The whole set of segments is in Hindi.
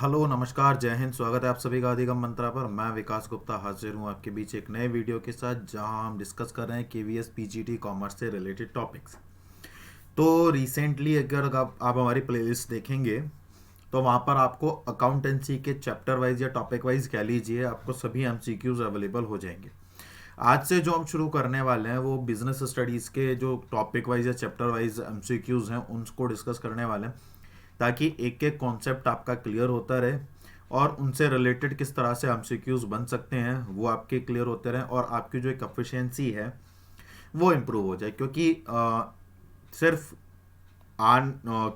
हेलो नमस्कार जय हिंद। स्वागत है आप सभी का अधिगम मंत्रा पर। मैं विकास गुप्ता हाजिर हूँ आपके बीच एक नए वीडियो के साथ, जहां हम डिस्कस कर रहे हैं केवीएस पीजीटी कॉमर्स से रिलेटेड टॉपिक्स। तो रिसेंटली अगर आप हमारी प्लेलिस्ट देखेंगे तो वहाँ पर आपको अकाउंटेंसी के चैप्टर वाइज या टॉपिक वाइज कह लीजिए, आपको सभी एमसीक्यूज अवेलेबल हो जाएंगे। आज से जो हम शुरू करने वाले हैं वो बिजनेस स्टडीज़ के जो टॉपिक वाइज या चैप्टर वाइज एमसीक्यूज हैं उनको डिस्कस करने वाले हैं, ताकि एक एक कॉन्सेप्ट आपका क्लियर होता रहे और उनसे रिलेटेड किस तरह से एमसीक्यूज बन सकते हैं वो आपके क्लियर होते रहें और आपकी जो एक एफिशिएंसी है वो इम्प्रूव हो जाए। क्योंकि सिर्फ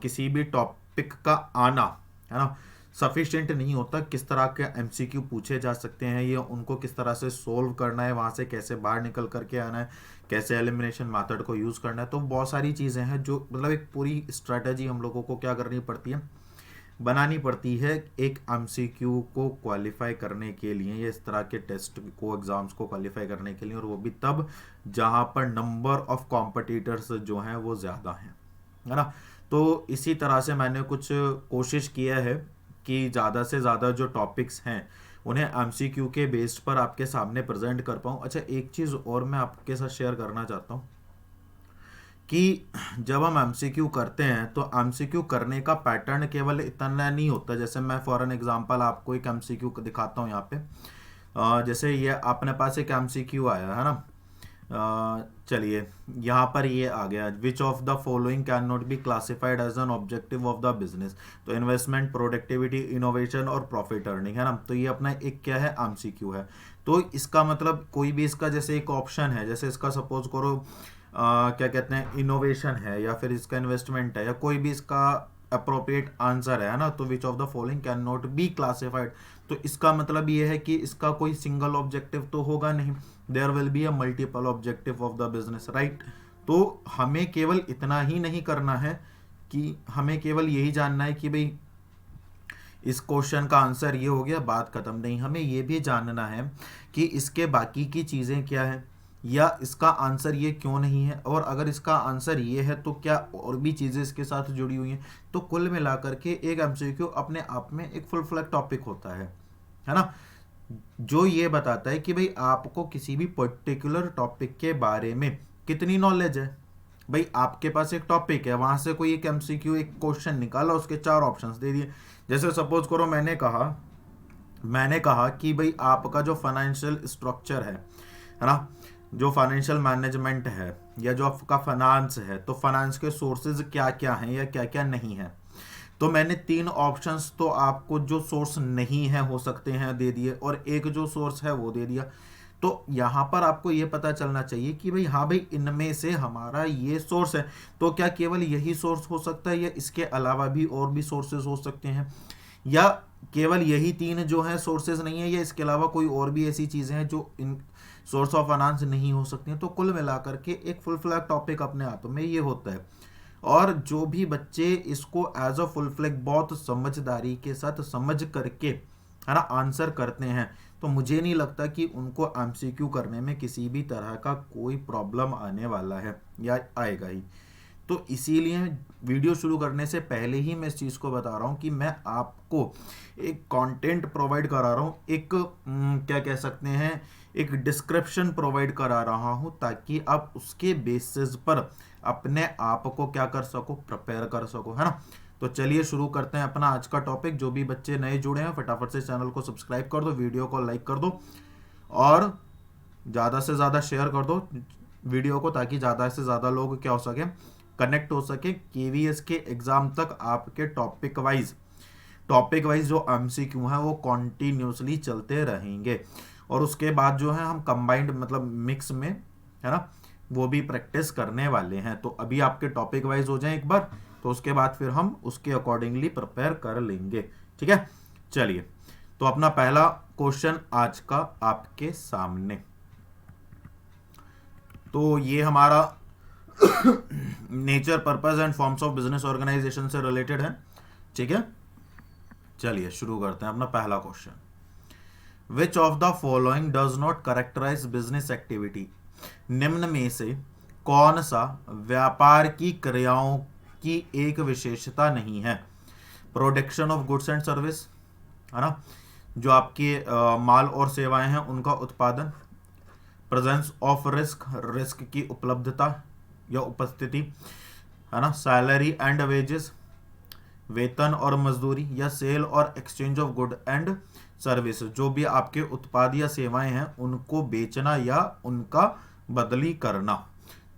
किसी भी टॉपिक का आना है ना सफिशिएंट नहीं होता। किस तरह के एमसीक्यू पूछे जा सकते हैं, ये उनको किस तरह से सोल्व करना है, वहाँ से कैसे बाहर निकल करके आना है, कैसे एलिमिनेशन मेथड को यूज़ करना है। तो बहुत सारी चीज़ें हैं जो मतलब एक पूरी स्ट्रेटजी हम लोगों को क्या करनी पड़ती है, बनानी पड़ती है एक एमसीक्यू को क्वालिफाई करने के लिए या इस तरह के टेस्ट को एग्ज़ाम्स को क्वालिफाई करने के लिए, और वो भी तब जहाँ पर नंबर ऑफ कॉम्पिटिटर्स जो हैं वो ज़्यादा हैं, है ना। तो इसी तरह से मैंने कुछ कोशिश किया है कि ज़्यादा से ज़्यादा जो टॉपिक्स हैं उन्हें एमसीक्यू के बेस्ड पर आपके सामने प्रेजेंट कर पाऊँ। अच्छा, एक चीज़ और मैं आपके साथ शेयर करना चाहता हूँ कि जब हम एमसीक्यू करते हैं तो एमसीक्यू करने का पैटर्न केवल इतना नहीं होता। जैसे मैं फॉर एन एग्जांपल आपको एक एमसीक्यू दिखाता हूँ यहाँ पे। जैसे ये अपने पास एक एमसीक्यू आया है ना। चलिए यहाँ पर ये आ गया, which of the following can not be classified as an objective of the business. तो इन्वेस्टमेंट, प्रोडक्टिविटी, इनोवेशन और प्रॉफिट अर्निंग, है ना। तो ये अपना एक क्या है, एमसीक्यू है। तो इसका मतलब कोई भी इसका जैसे एक ऑप्शन है, जैसे इसका सपोज करो क्या कहते हैं, इनोवेशन है या फिर इसका इन्वेस्टमेंट है या कोई भी इसका अप्रोप्रिएट आंसर है ना, तो विच of the following can not be classified. तो इसका मतलब ये है कि इसका कोई सिंगल ऑब्जेक्टिव तो होगा नहीं, there will be a multiple objective of the business, right. तो हमें केवल इतना ही नहीं करना है कि हमें केवल यही जानना है कि भाई इस क्वेश्चन का आंसर ये हो गया, बात खत्म। नहीं, हमें ये भी जानना है कि इसके बाकी की चीज़ें क्या है या इसका आंसर ये क्यों नहीं है, और अगर इसका आंसर ये है तो क्या और भी चीज़ें इसके साथ जुड़ी हुई हैं। तो कुल मिलाकर के एक एमसीक्यू अपने आप में एक फुल फ्लैग टॉपिक होता है ना, जो ये बताता है कि भाई आपको किसी भी पर्टिकुलर टॉपिक के बारे में कितनी नॉलेज है। भाई आपके पास एक टॉपिक है, वहां से कोई एक एमसीक्यू एक क्वेश्चन निकाला, उसके 4 ऑप्शंस दे दिए। जैसे सपोज करो मैंने कहा कि भाई आपका जो फाइनेंशियल स्ट्रक्चर है ना, जो फाइनेंशियल मैनेजमेंट है या जो आपका फाइनेंस है, तो फाइनेंस के सोर्सेज क्या क्या हैं या क्या क्या नहीं है। तो मैंने 3 ऑप्शंस तो आपको जो सोर्स नहीं है हो सकते हैं दे दिए, और एक जो सोर्स है वो दे दिया। तो यहाँ पर आपको ये पता चलना चाहिए कि भाई हाँ भाई इनमें से हमारा ये सोर्स है, तो क्या केवल यही सोर्स हो सकता है या इसके अलावा भी और भी सोर्सेज हो सकते हैं, या केवल यही 3 जो है सोर्सेज नहीं है या इसके अलावा कोई और भी ऐसी चीज़ें हैं जो इन सोर्स ऑफ फाइनेंस नहीं हो सकती हैं। तो कुल मिलाकर के एक फुल फ्लैग टॉपिक अपने आप में ये होता है। और जो भी बच्चे इसको एज अ फुल फ्लैग बहुत समझदारी के साथ समझ करके है ना आंसर करते हैं, तो मुझे नहीं लगता कि उनको एमसीक्यू करने में किसी भी तरह का कोई प्रॉब्लम आने वाला है या आएगा ही। तो इसीलिए वीडियो शुरू करने से पहले ही मैं इस चीज़ को बता रहा हूँ कि मैं आपको एक कंटेंट प्रोवाइड करा रहा हूँ, एक क्या कह सकते हैं, एक डिस्क्रिप्शन प्रोवाइड करा रहा हूँ, ताकि आप उसके बेसिस पर अपने आप को क्या कर सको, प्रिपेयर कर सको, है ना। तो चलिए शुरू करते हैं अपना आज का टॉपिक। जो भी बच्चे नए जुड़े हैं फटाफट से चैनल को सब्सक्राइब कर दो, वीडियो को लाइक कर दो और ज़्यादा से ज़्यादा शेयर कर दो वीडियो को, ताकि ज़्यादा से ज़्यादा लोग क्या हो सके, कनेक्ट हो सके केवीएस के एग्ज़ाम तक। आपके टॉपिक वाइज जो एमसीक्यू हैं वो कॉन्टीन्यूसली चलते रहेंगे, और उसके बाद जो है हम कंबाइंड मतलब मिक्स में, है ना, वो भी प्रैक्टिस करने वाले हैं। तो अभी आपके टॉपिक वाइज हो जाए एक बार, तो उसके बाद फिर हम उसके अकॉर्डिंगली प्रिपेयर कर लेंगे, ठीक है। चलिए, तो अपना पहला क्वेश्चन आज का आपके सामने। तो ये हमारा nature, purpose and forms of business organisation से रिलेटेड है, ठीक है। चलिए शुरू करते हैं अपना पहला question. Which of the following does not characterise business activity. निम्न में से कौन सा व्यापार की क्रियाओं की एक विशेषता नहीं है। Production of goods and service, है ना, जो आपकी माल और सेवाएं हैं उनका उत्पादन, प्रेजेंस ऑफ रिस्क, रिस्क की उपलब्धता या उपस्थिति, है ना, सैलरी एंड वेजेस, वेतन और मजदूरी, या सेल और exchange of good and service, जो भी आपके उत्पाद या सेवाएं हैं उनको बेचना या उनका बदली करना।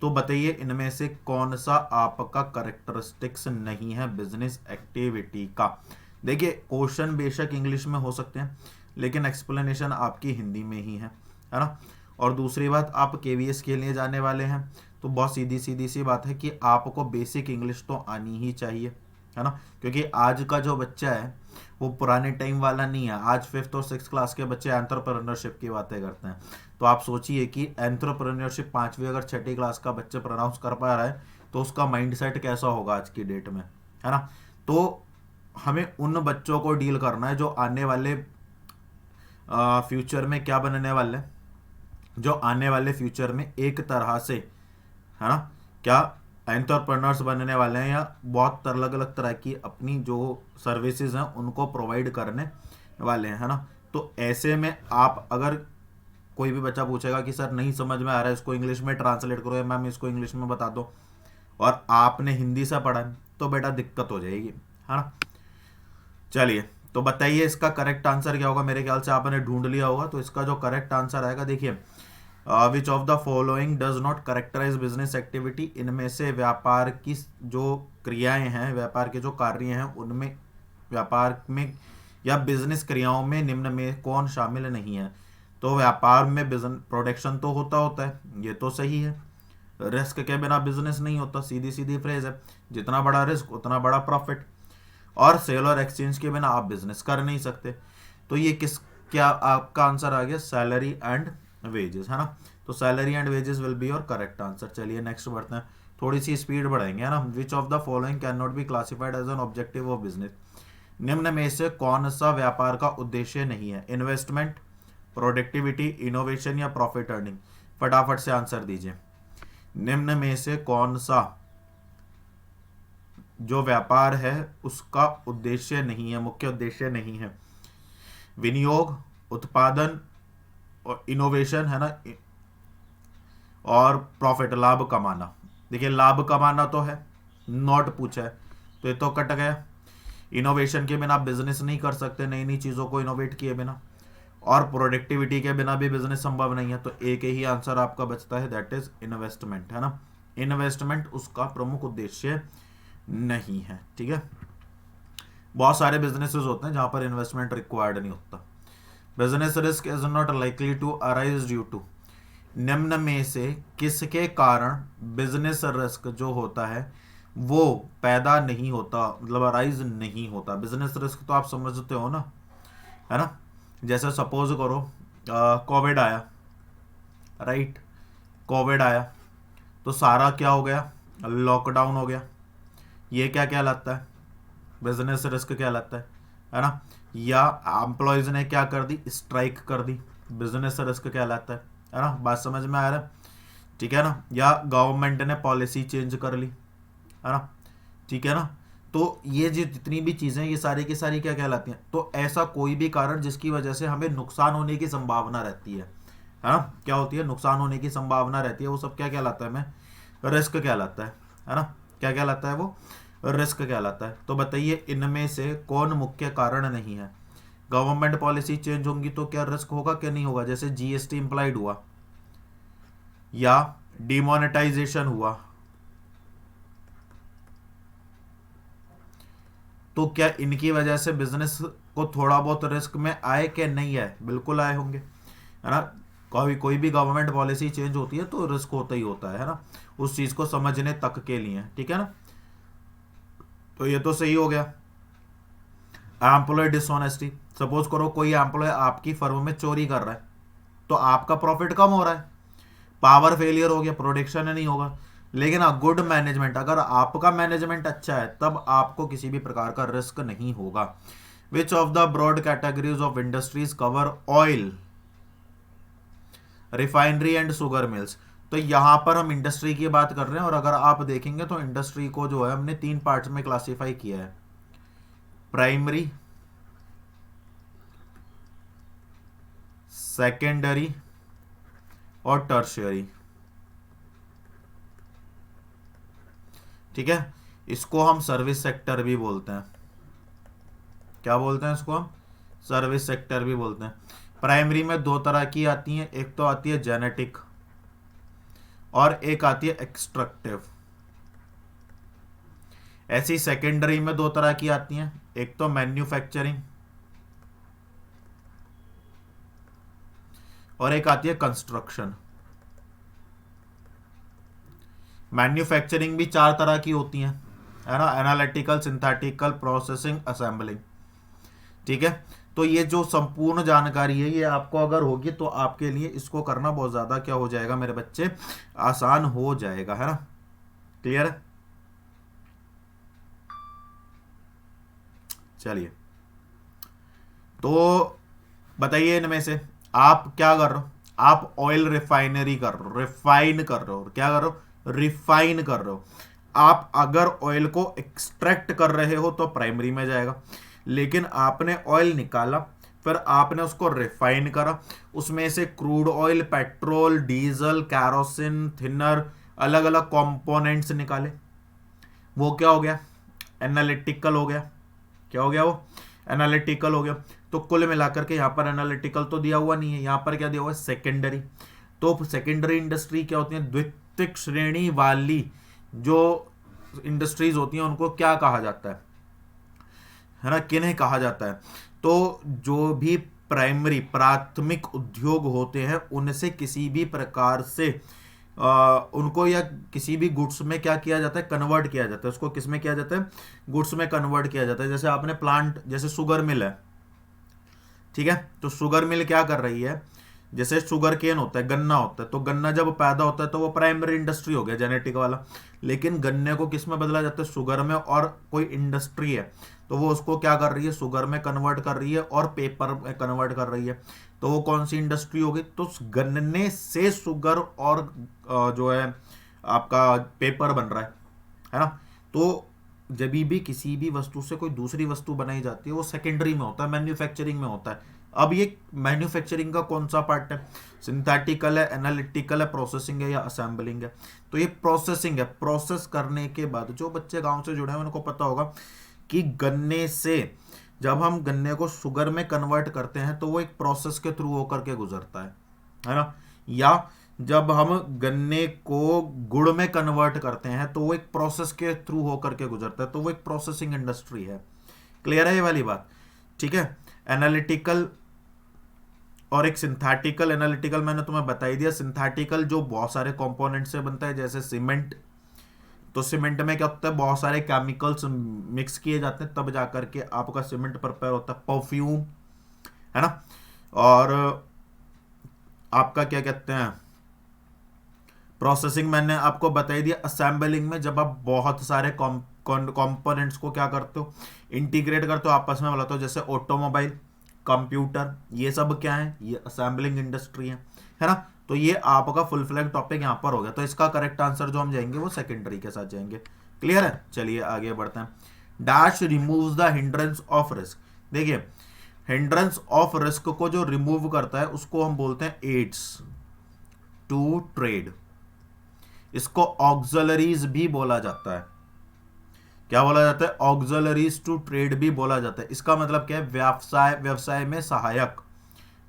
तो बताइए इनमें से कौन सा आपका करेक्टरिस्टिक्स नहीं है बिजनेस एक्टिविटी का। देखिए क्वेश्चन बेशक इंग्लिश में हो सकते हैं लेकिन एक्सप्लेनेशन आपकी हिंदी में ही है ना। और दूसरी बात, आप केवीएस के लिए जाने वाले हैं तो बहुत सीधी सीधी सी बात है कि आपको बेसिक इंग्लिश तो आनी ही चाहिए, है ना, क्योंकि आज का जो बच्चा है वो पुराने टाइम वाला नहीं है। आज 5th और 6th क्लास के बच्चे एंटरप्रेन्योरशिप की बातें करते हैं। तो आप सोचिए कि एंटरप्रेन्योरशिप 5वीं अगर 6ठी क्लास का बच्चा प्रोनाउंस कर पा रहा है तो उसका माइंडसेट कैसा होगा आज की डेट में, है ना। तो हमें उन बच्चों को डील करना है जो आने वाले फ्यूचर में क्या बनने वाले हैं, जो आने वाले फ्यूचर में एक तरह से, है ना, क्या एंटरप्रेन्योर्स बनने वाले हैं या बहुत अलग अलग तरह की अपनी जो सर्विसेज हैं उनको प्रोवाइड करने वाले हैं, है ना। तो ऐसे में आप अगर कोई भी बच्चा पूछेगा कि सर नहीं समझ में आ रहा है, इसको इंग्लिश में ट्रांसलेट करो या मैम इसको इंग्लिश में बता दो, और आपने हिंदी से पढ़ा है तो बेटा दिक्कत हो जाएगी, है ना। चलिए तो बताइए इसका करेक्ट आंसर क्या होगा। मेरे ख्याल से आपने ढूंढ लिया होगा। तो इसका जो करेक्ट आंसर आएगा, देखिए, which of the following does not characterise business activity, इनमें से व्यापार की जो क्रियाएं हैं, व्यापार के जो कार्य हैं उनमें, व्यापार में या बिजनेस क्रियाओं में निम्न में कौन शामिल नहीं है। तो व्यापार में बिजनेस प्रोडक्शन तो होता है, ये तो सही है। रिस्क के बिना बिजनेस नहीं होता, सीधी सीधी फ्रेज है, जितना बड़ा रिस्क उतना बड़ा प्रॉफिट। और सेल और एक्सचेंज के बिना आप बिजनेस कर नहीं सकते। तो ये क्या आपका आंसर आ गया, सैलरी एंड वेजेस, है ना। तो salary and wages will be your correct answer. चलिए नेक्स्ट बढ़ते हैं, थोड़ी सी स्पीड बढ़ाएंगे, है ना। Which of the following can not be classified as an objective of business, निम्न में से कौन सा व्यापार का उद्देश्य नहीं है। इन्वेस्टमेंट, प्रोडक्टिविटी, इनोवेशन या प्रॉफिट अर्निंग। फटाफट से आंसर दीजिए। निम्न में से कौन सा जो व्यापार है उसका उद्देश्य नहीं है, मुख्य उद्देश्य नहीं है। विनियोग, उत्पादन और इनोवेशन, है ना, और प्रॉफिट, लाभ कमाना। देखिए लाभ कमाना तो है, नॉट पूछा है तो ये तो कट गया। इनोवेशन के बिना आप बिजनेस नहीं कर सकते, नई नई चीजों को इनोवेट किए बिना, और प्रोडक्टिविटी के बिना भी बिजनेस संभव नहीं है। तो एक ही आंसर आपका बचता है, दैट इज इन्वेस्टमेंट, है ना। इन्वेस्टमेंट उसका प्रमुख उद्देश्य नहीं है, ठीक है। बहुत सारे बिजनेसेस होते हैं जहां पर इन्वेस्टमेंट रिक्वायर्ड नहीं होता। Business risk is not likely to arise due to, निम्न में से किसके कारण बिजनेस रिस्क जो होता है वो पैदा नहीं होता, मतलब अराइज नहीं होता। बिजनेस रिस्क तो आप समझते हो ना, है ना। जैसे सपोज करो कोविड आया, राइट, कोविड आया तो सारा क्या हो गया, लॉकडाउन हो गया। ये क्या कहलाता है, बिजनेस रिस्क कहलाता है ना। या एम्प्लॉयज ने क्या कर दी, स्ट्राइक कर दी, बिजनेस रिस्क कहलाता है ना। बात समझ में आ रहा है, ठीक है ना। या गवर्नमेंट ने पॉलिसी चेंज कर ली, है ना, ठीक है ना। तो ये जो जितनी भी चीजें ये सारी की सारी क्या कहलाती हैं। तो ऐसा कोई भी कारण जिसकी वजह से हमें नुकसान होने की संभावना रहती है ना, क्या होती है, नुकसान होने की संभावना रहती है, वो सब क्या कहलाता है, हमें रिस्क कहलाता है ना। क्या कहलाता है, वो रिस्क कहलाता है। तो बताइए इनमें से कौन मुख्य कारण नहीं है। गवर्नमेंट पॉलिसी चेंज होंगी तो क्या रिस्क होगा, क्या नहीं होगा। जैसे जीएसटी इंप्लाइड हुआ या डिमोनेटाइजेशन हुआ, तो क्या इनकी वजह से बिजनेस को थोड़ा बहुत रिस्क में आए क्या नहीं आए, बिल्कुल आए होंगे, है ना। कोई भी गवर्नमेंट पॉलिसी चेंज होती है तो रिस्क होता ही होता है ना, उस चीज को समझने तक के लिए, ठीक है ना। तो ये तो सही हो गया। एम्प्लॉय डिसऑनेस्टी, सपोज करो कोई एम्प्लॉय आपकी फर्म में चोरी कर रहा है तो आपका प्रॉफिट कम हो रहा है, पावर फेलियर हो गया, प्रोडक्शन नहीं होगा। लेकिन गुड मैनेजमेंट, अगर आपका मैनेजमेंट अच्छा है तब आपको किसी भी प्रकार का रिस्क नहीं होगा। Which of the broad categories of industries cover oil, refinery and sugar mills. तो यहां पर हम इंडस्ट्री की बात कर रहे हैं, और अगर आप देखेंगे तो इंडस्ट्री को जो है हमने 3 पार्ट्स में क्लासिफाई किया है, प्राइमरी, सेकेंडरी और टर्शियरी, ठीक है। इसको हम सर्विस सेक्टर भी बोलते हैं। क्या बोलते हैं इसको हम? सर्विस सेक्टर भी बोलते हैं। प्राइमरी में दो तरह की आती हैं, एक तो आती है जेनेटिक और एक आती है एक्सट्रैक्टिव। ऐसी सेकेंडरी में दो तरह की आती हैं, एक तो मैन्युफैक्चरिंग और एक आती है कंस्ट्रक्शन। मैन्युफैक्चरिंग भी चार तरह की होती हैं, है ना, एनालिटिकल, सिंथेटिकल, प्रोसेसिंग, असेंबलिंग, ठीक है। तो ये जो संपूर्ण जानकारी है ये आपको अगर होगी तो आपके लिए इसको करना बहुत ज्यादा क्या हो जाएगा मेरे बच्चे, आसान हो जाएगा, है ना। क्लियर है? चलिए, तो बताइए इनमें से आप क्या कर रहे हो? आप ऑयल रिफाइनरी कर रहे हो, रिफाइन कर रहे हो। क्या कर रहे हो? रिफाइन कर रहे हो। आप अगर ऑयल को एक्सट्रैक्ट कर रहे हो तो प्राइमरी में जाएगा, लेकिन आपने ऑयल निकाला, फिर आपने उसको रिफाइन करा, उसमें से crude oil, petrol, diesel, kerosene, thinner, अलग अलग कंपोनेंट्स निकाले, वो क्या हो गया? एनालिटिकल हो गया। क्या हो गया? वो एनालिटिकल हो गया। तो कुल मिलाकर के यहाँ पर एनालिटिकल तो दिया हुआ नहीं है, यहाँ पर क्या दिया हुआ है? सेकेंडरी। तो सेकेंडरी इंडस्ट्री क्या होती है? द्वितीयक श्रेणी वाली जो इंडस्ट्रीज होती हैं उनको क्या कहा जाता है ना, किन्हें कहा जाता है? तो जो भी प्राइमरी, प्राथमिक उद्योग होते हैं उनसे किसी भी प्रकार से उनको या किसी भी गुड्स में क्या किया जाता है? कन्वर्ट किया जाता है। उसको किस में किया जाता है? गुड्स में कन्वर्ट किया जाता है। जैसे आपने प्लांट, जैसे शुगर मिल है, ठीक है, तो शुगर मिल क्या कर रही है? जैसे शुगर केन होता है, गन्ना होता है, तो गन्ना जब पैदा होता है तो वो प्राइमरी इंडस्ट्री हो गया, जेनेटिक वाला। लेकिन गन्ने को किस में बदला जाता है? शुगर में। और कोई इंडस्ट्री है तो वो उसको क्या कर रही है? शुगर में कन्वर्ट कर रही है और पेपर में कन्वर्ट कर रही है। तो वो कौन सी इंडस्ट्री होगी? तो गन्ने से शुगर और जो है आपका पेपर बन रहा है ना। तो जब भी किसी भी वस्तु से कोई दूसरी वस्तु बनाई जाती है वो सेकेंडरी में होता है, मैन्युफैक्चरिंग में होता है। अब ये मैन्युफैक्चरिंग का कौन सा पार्ट है? सिंथेटिकल है, एनालिटिकल है, प्रोसेसिंग है या असेंबलिंग है? तो ये प्रोसेसिंग है। प्रोसेस करने के बाद, जो बच्चे गांव से जुड़े हैं उनको पता होगा कि गन्ने से जब हम गन्ने को शुगर में कन्वर्ट करते हैं तो वो एक प्रोसेस के थ्रू होकर के गुजरता है ना। या जब हम गन्ने को गुड़ में कन्वर्ट करते हैं तो वो एक प्रोसेस के थ्रू होकर के गुजरता है, तो वो एक प्रोसेसिंग इंडस्ट्री है। क्लियर है ये वाली बात? ठीक है। एनालिटिकल और एक सिंथेटिकल। एनालिटिकल मैंने तुम्हें बता ही दिया। सिंथेटिकल जो बहुत सारे कंपोनेंट से बनता है, जैसे सीमेंट। तो सीमेंट में क्या होता है? बहुत सारे केमिकल्स मिक्स किए जाते हैं तब जाकर के आपका सीमेंट प्रिपेयर होता है। परफ्यूम, है ना। और आपका क्या कहते हैं, प्रोसेसिंग मैंने आपको बता ही दिया। असेंबलिंग में जब आप बहुत सारे कंपोनेंट्स को क्या करते हो? इंटीग्रेट करते हो, आपस में मिलाते हो। जैसे ऑटोमोबाइल, कंप्यूटर, ये सब क्या है? ये असेंबलिंग इंडस्ट्री है ना। तो ये आपका फुल फ्लैग टॉपिक यहाँ पर हो गया। तो इसका करेक्ट आंसर जो हम जाएंगे वो सेकेंडरी के साथ जाएंगे। क्लियर है? चलिए आगे बढ़ते हैं। Dash removes the hindrance of risk. देखिए, हिंड्रेंस ऑफ रिस्क को जो रिमूव करता है उसको हम बोलते हैं एड्स टू ट्रेड। इसको ऑक्सिलरीज भी बोला जाता है। क्या बोला जाता है? ऑक्सिलरीज टू ट्रेड भी बोला जाता है। इसका मतलब क्या है? व्यवसाय में सहायक,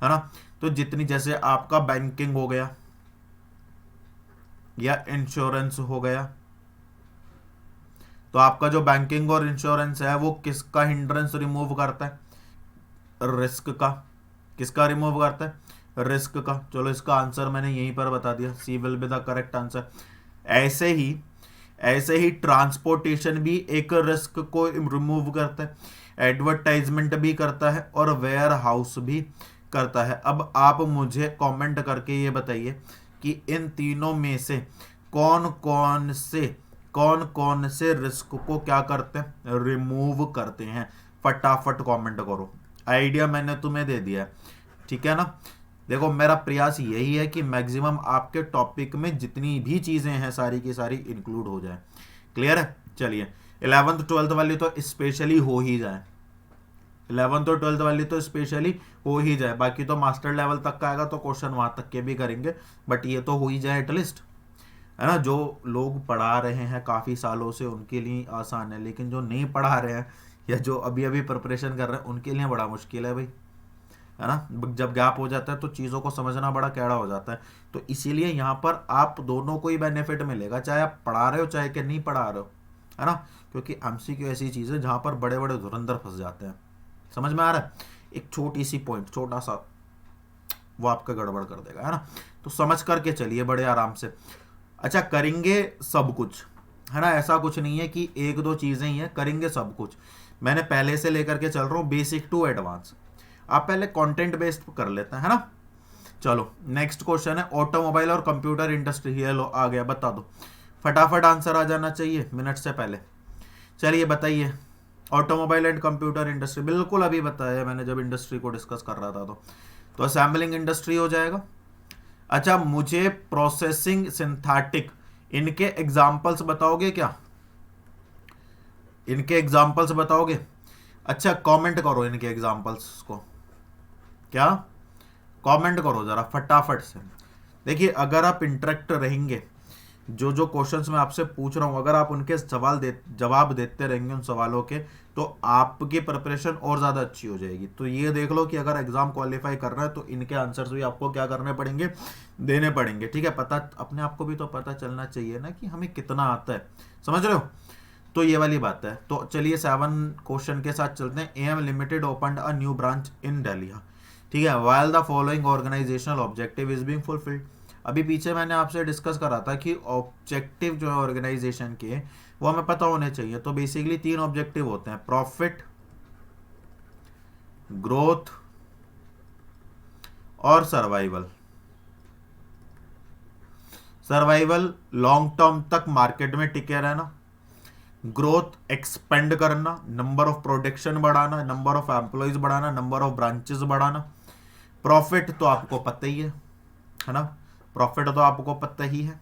है ना। तो जितनी, जैसे आपका बैंकिंग हो गया या इंश्योरेंस हो गया, तो आपका जो बैंकिंग और इंश्योरेंस है वो किसका हिंड्रेंस रिमूव करता है? रिस्क का। किसका रिमूव करता है? रिस्क का। चलो इसका आंसर मैंने यहीं पर बता दिया, C will be the correct answer. ऐसे ही ट्रांसपोर्टेशन भी एक रिस्क को रिमूव करता है, एडवर्टाइजमेंट भी करता है और वेयर हाउस भी करता है। अब आप मुझे कमेंट करके ये बताइए कि इन तीनों में से कौन कौन से रिस्क को क्या करते हैं? रिमूव करते हैं। फटाफट कमेंट करो। आइडिया मैंने तुम्हें दे दिया है, ठीक है ना। देखो, मेरा प्रयास यही है कि मैक्सिमम आपके टॉपिक में जितनी भी चीजें हैं सारी की सारी इंक्लूड हो जाए। क्लियर है? चलिए, 11th 12th वाली तो स्पेशली हो ही जाए। 11th और 12th वाली तो स्पेशली हो ही जाए, बाकी तो मास्टर लेवल तक का आएगा तो क्वेश्चन वहां तक के भी करेंगे, बट ये तो हो ही जाए एटलीस्ट, है ना। जो लोग पढ़ा रहे हैं काफ़ी सालों से उनके लिए आसान है, लेकिन जो नहीं पढ़ा रहे हैं या जो अभी अभी प्रिपरेशन कर रहे हैं उनके लिए बड़ा मुश्किल है भाई, है ना। जब गैप हो जाता है तो चीज़ों को समझना बड़ा कैड़ा हो जाता है। तो इसीलिए यहाँ पर आप दोनों को ही बेनिफिट मिलेगा, चाहे आप पढ़ा रहे हो चाहे कि नहीं पढ़ा रहे हो, है ना। क्योंकि एमसीक्यू ऐसी चीज़ है जहाँ पर बड़े बड़े धुरंधर फंस जाते हैं। समझ में आ रहा है? एक छोटी सी पॉइंट, छोटा सा, वो आपका गड़बड़ कर देगा, है ना। तो समझ करके चलिए बड़े आराम से। अच्छा, करेंगे सब कुछ, है ना, ऐसा कुछ नहीं है कि एक दो चीज़ें ही हैं, करेंगे सब कुछ। मैंने पहले से लेकर के चल रहा हूँ बेसिक टू एडवांस, आप पहले कंटेंट बेस्ड कर लेते हैं, है ना। चलो नेक्स्ट क्वेश्चन है ऑटोमोबाइल और कंप्यूटर इंडस्ट्री। ये लो आ गया, बता दो, फटाफट आंसर आ जाना चाहिए मिनट से पहले। चलिए बताइए, ऑटोमोबाइल एंड कंप्यूटर इंडस्ट्री, बिल्कुल अभी बताया मैंने जब इंडस्ट्री को डिस्कस कर रहा था। तो असेंबलिंग इंडस्ट्री हो जाएगा। अच्छा, मुझे प्रोसेसिंग, सिंथेटिक, इनके एग्जाम्पल्स बताओगे क्या? इनके एग्जाम्पल्स बताओगे? अच्छा कमेंट करो इनके एग्जाम्पल्स को, क्या कमेंट करो जरा फटाफट से। देखिए अगर आप इंटरेक्ट रहेंगे, जो जो क्वेश्चंस मैं आपसे पूछ रहा हूँ अगर आप उनके जवाब देते रहेंगे उन सवालों के, तो आपकी प्रिपरेशन और ज़्यादा अच्छी हो जाएगी। तो ये देख लो कि अगर एग्जाम क्वालिफाई कर रहा है तो इनके आंसर्स भी आपको क्या करने पड़ेंगे, देने पड़ेंगे, ठीक है। पता अपने आप को भी तो पता चलना चाहिए ना कि हमें कितना आता है, समझ रहे हो। तो ये वाली बात है। तो चलिए 7 क्वेश्चन के साथ चलते हैं। M limited opened a new branch in Delhi, ठीक है, while the following organisational objective is being fulfilled. अभी पीछे मैंने आपसे डिस्कस करा था कि ऑब्जेक्टिव जो है ऑर्गेनाइजेशन के वो हमें पता होने चाहिए। तो बेसिकली 3 ऑब्जेक्टिव होते हैं, प्रॉफिट, ग्रोथ और सर्वाइवल। सर्वाइवल लॉन्ग टर्म तक मार्केट में टिके रहना, ग्रोथ एक्सपेंड करना, नंबर ऑफ प्रोडक्शन बढ़ाना, नंबर ऑफ एम्प्लॉयज बढ़ाना, नंबर ऑफ ब्रांचेस बढ़ाना। प्रॉफिट तो आपको पता ही है ना, प्रॉफिट तो आपको पता ही है।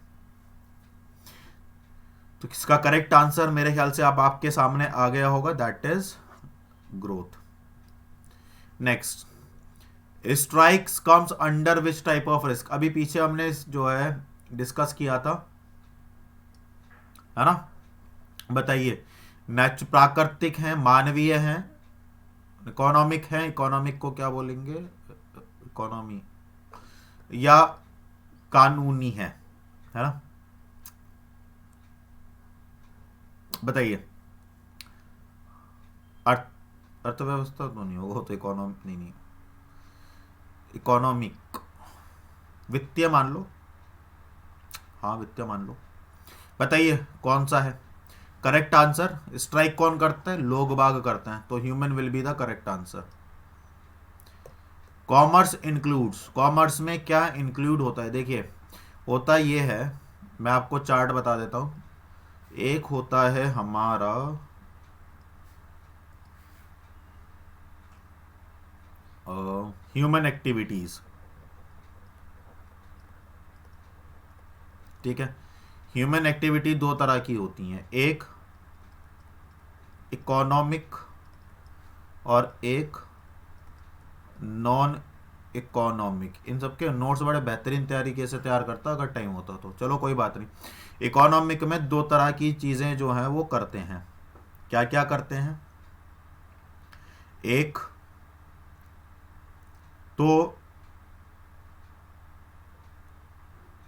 तो इसका करेक्ट आंसर मेरे ख्याल से अब आपके सामने आ गया होगा, that is growth. Next, strikes comes under which type of risk. अभी पीछे हमने जो है डिस्कस किया था, है ना। बताइए, प्राकृतिक है, मानवीय है, इकोनॉमिक है, इकोनॉमिक को क्या बोलेंगे, इकोनॉमी, या कानूनी है ना। बताइए, अर्थव्यवस्था तो नहीं होगा, वो तो इकोनॉमिक नहीं, इकोनॉमिक, वित्तीय मान लो, हाँ वित्तीय मान लो। बताइए कौन सा है करेक्ट आंसर। स्ट्राइक कौन करता है, लोग बाग करते हैं, तो human will be the correct answer. Commerce includes, commerce में क्या इंक्लूड होता है, देखिए होता ये है, मैं आपको चार्ट बता देता हूं। एक होता है हमारा ह्यूमन एक्टिविटीज, ठीक है। ह्यूमन एक्टिविटी 2 तरह की होती हैं, एक इकोनॉमिक और एक नॉन इकोनॉमिक। इन सब के नोट्स बड़े बेहतरीन तरीके से तैयार करता अगर टाइम होता तो, चलो कोई बात नहीं। इकोनॉमिक में 2 तरह की चीज़ें जो हैं वो करते हैं, क्या क्या करते हैं। एक तो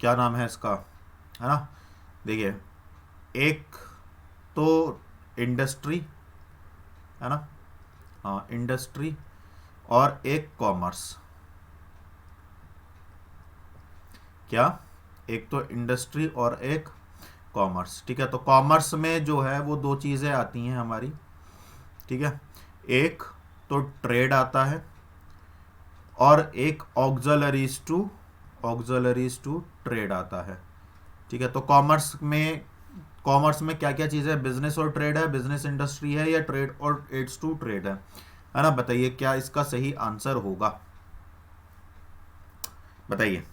क्या नाम है इसका, है ना, देखिए एक तो इंडस्ट्री, है ना, हाँ इंडस्ट्री, और एक कॉमर्स। क्या, एक तो इंडस्ट्री और एक कॉमर्स, ठीक है। तो कॉमर्स में जो है वो 2 चीज़ें आती हैं हमारी, ठीक है। एक तो ट्रेड आता है और एक ऑक्सिलरीज टू ट्रेड आता है, ठीक है। तो कॉमर्स में क्या क्या चीज़ें, बिजनेस और ट्रेड है, बिजनेस इंडस्ट्री है, या ट्रेड और एड्स टू ट्रेड है ना। बताइए क्या इसका सही आंसर होगा, बताइए।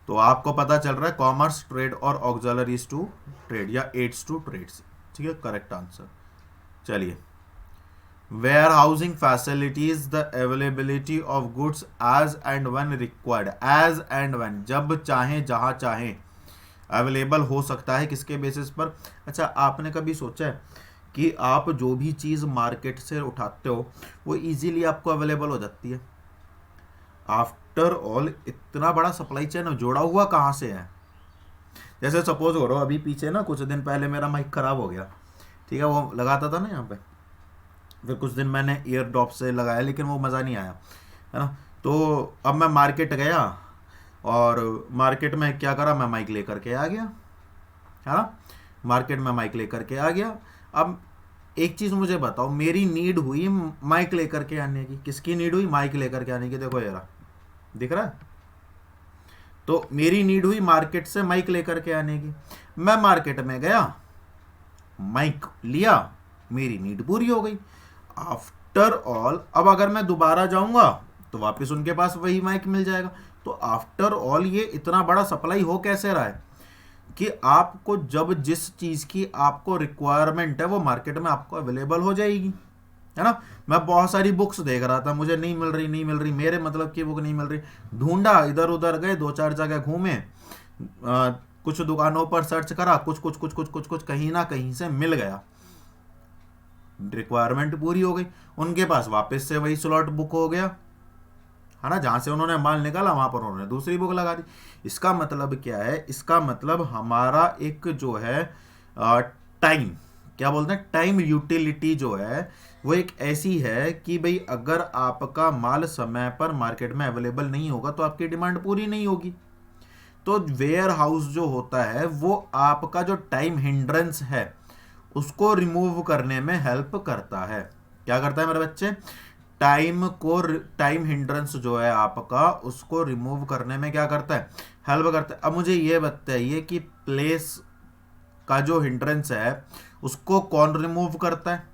तो आपको पता चल रहा है कॉमर्स, ट्रेड और ऑक्सिलरीज टू ट्रेड या एड्स टू ट्रेड्स, ठीक है, करेक्ट आंसर। चलिए warehousing facilities the availability of goods as and when required, as and when, जब चाहे जहां चाहे अवेलेबल हो सकता है। किसके बेसिस पर? अच्छा, आपने कभी सोचा है कि आप जो भी चीज़ मार्केट से उठाते हो वो इजीली आपको अवेलेबल हो जाती है? आफ्टर ऑल इतना बड़ा सप्लाई चेन जोड़ा हुआ कहाँ से है? जैसे सपोज करो अभी पीछे ना कुछ दिन पहले मेरा माइक खराब हो गया, ठीक है, वो लगाता था ना यहाँ पे, फिर कुछ दिन मैंने ईयर ड्रॉप से लगाया लेकिन वो मज़ा नहीं आया, है ना। तो अब मैं मार्केट गया और मार्केट में क्या करा, मैं माइक लेकर के आ गया, है ना, मार्केट में माइक लेकर के आ गया। अब एक चीज़ मुझे बताओ, मेरी नीड हुई माइक लेकर के आने की, किसकी नीड हुई? माइक लेकर के आने की। देखो यार दिख रहा है, तो मेरी नीड हुई मार्केट से माइक लेकर के आने की। मैं मार्केट में गया, माइक लिया, मेरी नीड पूरी हो गई। आफ्टर ऑल अब अगर मैं दोबारा जाऊंगा तो वापस उनके पास वही माइक मिल जाएगा। तो आफ्टर ऑल ये इतना बड़ा सप्लाई हो कैसे रहा है कि आपको जब जिस चीज़ की आपको रिक्वायरमेंट है वो मार्केट में आपको अवेलेबल हो जाएगी, है ना। मैं बहुत सारी बुक्स देख रहा था, मुझे नहीं मिल रही, मेरे मतलब की बुक नहीं मिल रही, ढूंढा, इधर उधर गए, 2-4 जगह घूमे, कुछ दुकानों पर सर्च करा, कुछ कहीं ना कहीं से मिल गया, रिक्वायरमेंट पूरी हो गई। उनके पास वापस से वही स्लॉट बुक हो गया, है ना, जहां से उन्होंने माल निकाला वहां पर उन्होंने दूसरी बुक लगा दी। इसका मतलब क्या है? इसका मतलब हमारा एक जो है टाइम, क्या बोलते हैं, टाइम यूटिलिटी जो है वो एक ऐसी है कि भाई अगर आपका माल समय पर मार्केट में अवेलेबल नहीं होगा तो आपकी डिमांड पूरी नहीं होगी। तो वेयर हाउस जो होता है वो आपका जो टाइम हिंड्रेंस है उसको रिमूव करने में हेल्प करता है। क्या करता है मेरे बच्चे? टाइम हिंड्रेंस जो है आपका उसको रिमूव करने में क्या करता है? हेल्प करता है। अब मुझे ये बताइए कि प्लेस का जो हिंड्रेंस है उसको कौन रिमूव करता है?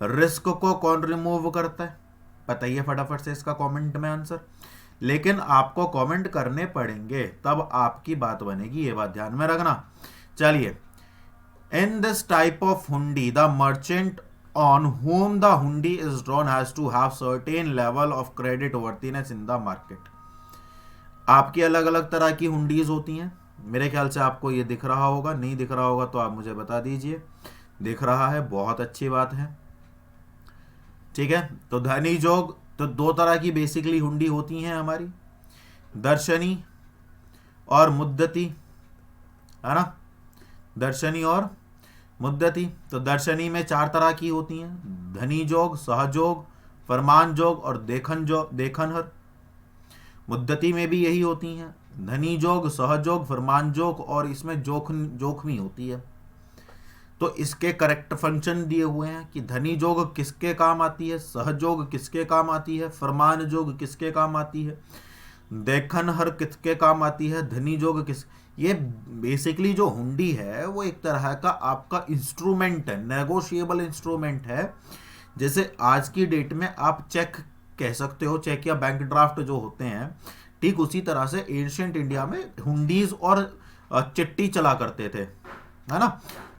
रिस्क को कौन रिमूव करता है? बताइए फटाफट से इसका कमेंट में आंसर। लेकिन आपको कमेंट करने पड़ेंगे तब आपकी बात बनेगी, ये बात ध्यान में रखना। चलिए, इन दिस टाइप ऑफ हुंडी the merchant on whom the hundi is drawn has to have certain level of credit worthiness in the market। आपकी अलग अलग तरह की हुंडीज होती हैं, मेरे ख्याल से आपको ये दिख रहा होगा, नहीं दिख रहा होगा तो आप मुझे बता दीजिए। दिख रहा है, बहुत अच्छी बात है, ठीक है। तो धनी जोग, तो 2 तरह की बेसिकली हुंडी होती हैं हमारी, दर्शनी और मुद्दती, है ना, दर्शनी और मुद्दती। तो दर्शनी में 4 तरह की होती हैं, धनी जोग, सहजोग, फरमान जोग और देखनहर। मुद्दती में भी यही होती हैं, धनी जोग, सहजोग, फरमान जोग और इसमें जोखमी होती है। तो इसके करेक्ट फंक्शन दिए हुए हैं कि धनी जोग किसके काम आती है, सहजोग किसके काम आती है, फरमान जोग किसके काम आती है, देखनहर किसके काम आती है, धनी जोग किस। ये बेसिकली जो हुंडी है वो एक तरह का आपका इंस्ट्रूमेंट है, नेगोशिएबल इंस्ट्रूमेंट है। जैसे आज की डेट में आप चेक कह सकते हो, चेक या बैंक ड्राफ्ट जो होते हैं, ठीक उसी तरह से एंशिएंट इंडिया में हुंडीज और चिट्ठी चला करते थे, है ना।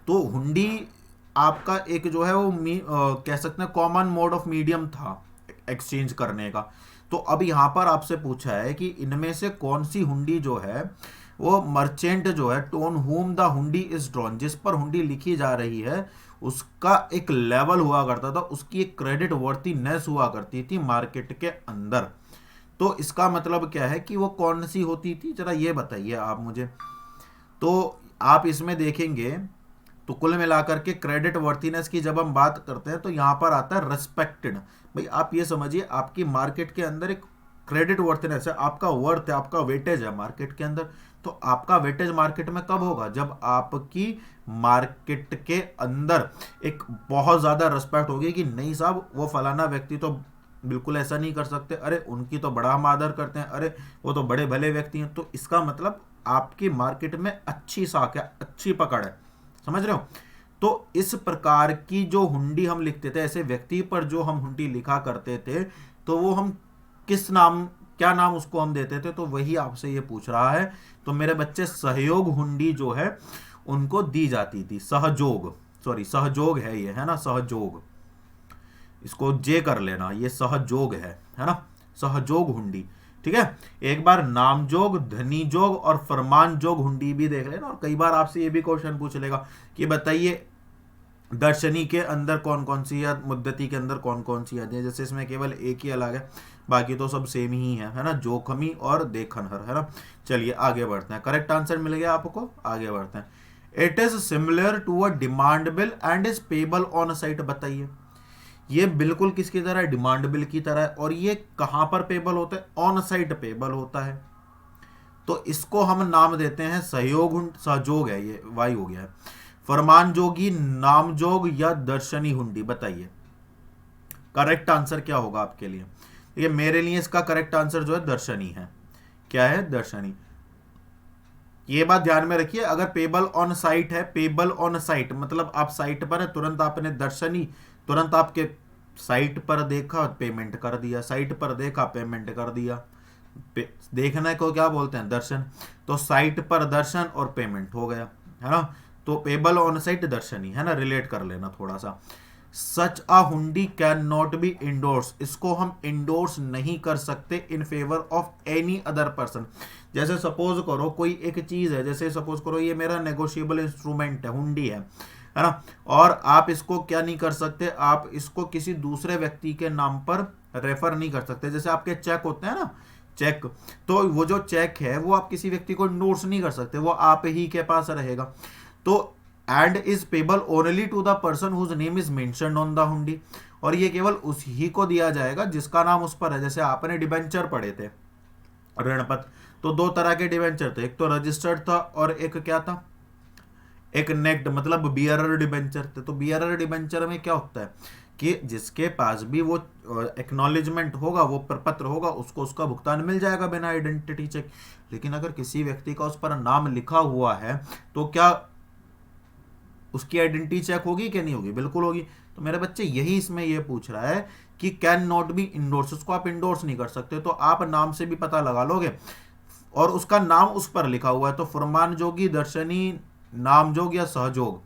तो हुंडी आपका एक जो है वो कह सकते हैं कॉमन मोड ऑफ मीडियम था एक्सचेंज करने का। तो अब यहाँ पर आपसे पूछा है कि इनमें से कौन सी हुंडी जो है वो मर्चेंट जो है, टोन होम द हुंडी इज ड्रॉन, जिस पर हुंडी लिखी जा रही है उसका एक लेवल हुआ करता था, उसकी एक क्रेडिट वर्थीनेस हुआ करती थी मार्केट के अंदर। तो इसका मतलब क्या है कि वो कौन सी होती थी, जरा ये बताइए आप मुझे। तो आप इसमें देखेंगे तो कुल मिलाकर के क्रेडिट वर्थीनेस की जब हम बात करते हैं तो यहाँ पर आता है रेस्पेक्टेड। भाई आप ये समझिए आपकी मार्केट के अंदर एक क्रेडिट वर्थीनेस है, आपका वर्थ है, आपका वेटेज है मार्केट के अंदर। तो आपका वेटेज मार्केट में कब होगा? जब आपकी मार्केट के अंदर एक बहुत ज़्यादा रेस्पेक्ट होगी कि नहीं साहब वो फलाना व्यक्ति तो बिल्कुल ऐसा नहीं कर सकते, अरे उनकी तो बड़ा हम आदर करते हैं, अरे वो तो बड़े भले व्यक्ति हैं। तो इसका मतलब आपकी मार्केट में अच्छी साख है, अच्छी पकड़ है, समझ रहे हो। तो इस प्रकार की जो हुंडी हम लिखते थे, ऐसे व्यक्ति पर जो हम हुंडी लिखा करते थे, तो वो हम किस नाम, क्या नाम उसको हम देते थे? तो वही आपसे ये पूछ रहा है। तो मेरे बच्चे सहयोग हुंडी जो है उनको दी जाती थी, सहजोग, सॉरी सहजोग है ये, है ना, सहजोग। इसको जे कर लेना, ये सहजोग है ना, सहजोग हुंडी। ठीक है, एक बार नामजोग, धनीजोग और फरमानजोग हुंडी भी देख लेना। और कई बार आपसे ये भी क्वेश्चन पूछ लेगा कि बताइए दर्शनी के अंदर कौन कौन सी या मुद्दती के अंदर कौन कौन सी आती है। जैसे इसमें केवल एक ही अलग है, बाकी तो सब सेम ही है ना, जोखमी और देखनहर, है ना। चलिए आगे बढ़ते हैं, करेक्ट आंसर मिल गया आपको, आगे बढ़ते हैं। It is similar to a demand bill and is payable on sight. बताइए ये बिल्कुल किसकी तरह है, डिमांड बिल की तरह है। और ये कहां पर पेबल होता है, ऑन साइट पेबल होता है। तो इसको हम नाम देते हैं सहयोग, सहयोग है, ये वाई हो गया है। फरमान जोगी, नामजोग या दर्शनी हुंडी। बताइए करेक्ट आंसर क्या होगा आपके लिए। ये मेरे लिए इसका करेक्ट आंसर जो है दर्शनी है। क्या है, दर्शनी। ये बात ध्यान में रखिए, अगर पेबल ऑन साइट है, पेबल ऑन साइट मतलब आप साइट पर है, तुरंत आपने दर्शनी, तुरंत आपके साइट पर देखा पेमेंट कर दिया, साइट पर देखा पेमेंट कर दिया। देखने को क्या बोलते हैं, दर्शन। तो साइट पर दर्शन और पेमेंट हो गया, है ना। तो पेबल ऑन साइट दर्शनी, है ना, रिलेट कर लेना थोड़ा सा। सच अ हुंडी कैन नॉट बी इंडोर्स, इसको हम इंडोर्स नहीं कर सकते in favour of any other person. जैसे सपोज करो कोई एक चीज है, जैसे सपोज करो ये मेरा नेगोशिएबल इंस्ट्रूमेंट है, हुंडी है ना, और आप इसको क्या नहीं कर सकते, आप इसको किसी दूसरे व्यक्ति के नाम पर रेफर नहीं कर सकते। जैसे आपके चेक होते हैं ना, चेक, तो वो जो चेक है वो आप किसी व्यक्ति को इंडोर्स नहीं कर सकते, वो आप ही के पास रहेगा। तो and is payable only to the person whose name is mentioned on the hundi, और ये केवल उसी को दिया जाएगा जिसका नाम उस पर है। जैसे आपने डिबेंचर पढ़े थे, ऋणपत्र, तो दो तरह के डिबेंचर थे, एक तो रजिस्टर्ड था और एक क्या था, एक नेक्ड, मतलब बियरर डिबेंचर थे। तो बियरर डिबेंचर में क्या होता है कि जिसके पास भी वो एक्नॉलेजमेंट होगा, वो प्रपत्र होगा, उसको उसका भुगतान मिल जाएगा बिना आइडेंटिटी चेक। लेकिन अगर किसी व्यक्ति का उस पर नाम लिखा हुआ है तो क्या उसकी आइडेंटिटी चेक होगी कि नहीं होगी, बिल्कुल होगी। तो मेरे बच्चे यही इसमें ये पूछ रहा है कि कैन नॉट बी इंडोर्स, उसको आप इंडोर्स नहीं कर सकते। तो आप नाम से भी पता लगा लोगे, और उसका नाम उस पर लिखा हुआ है। तो फरमान जोगी, दर्शनी, नामजोग या सहजोग।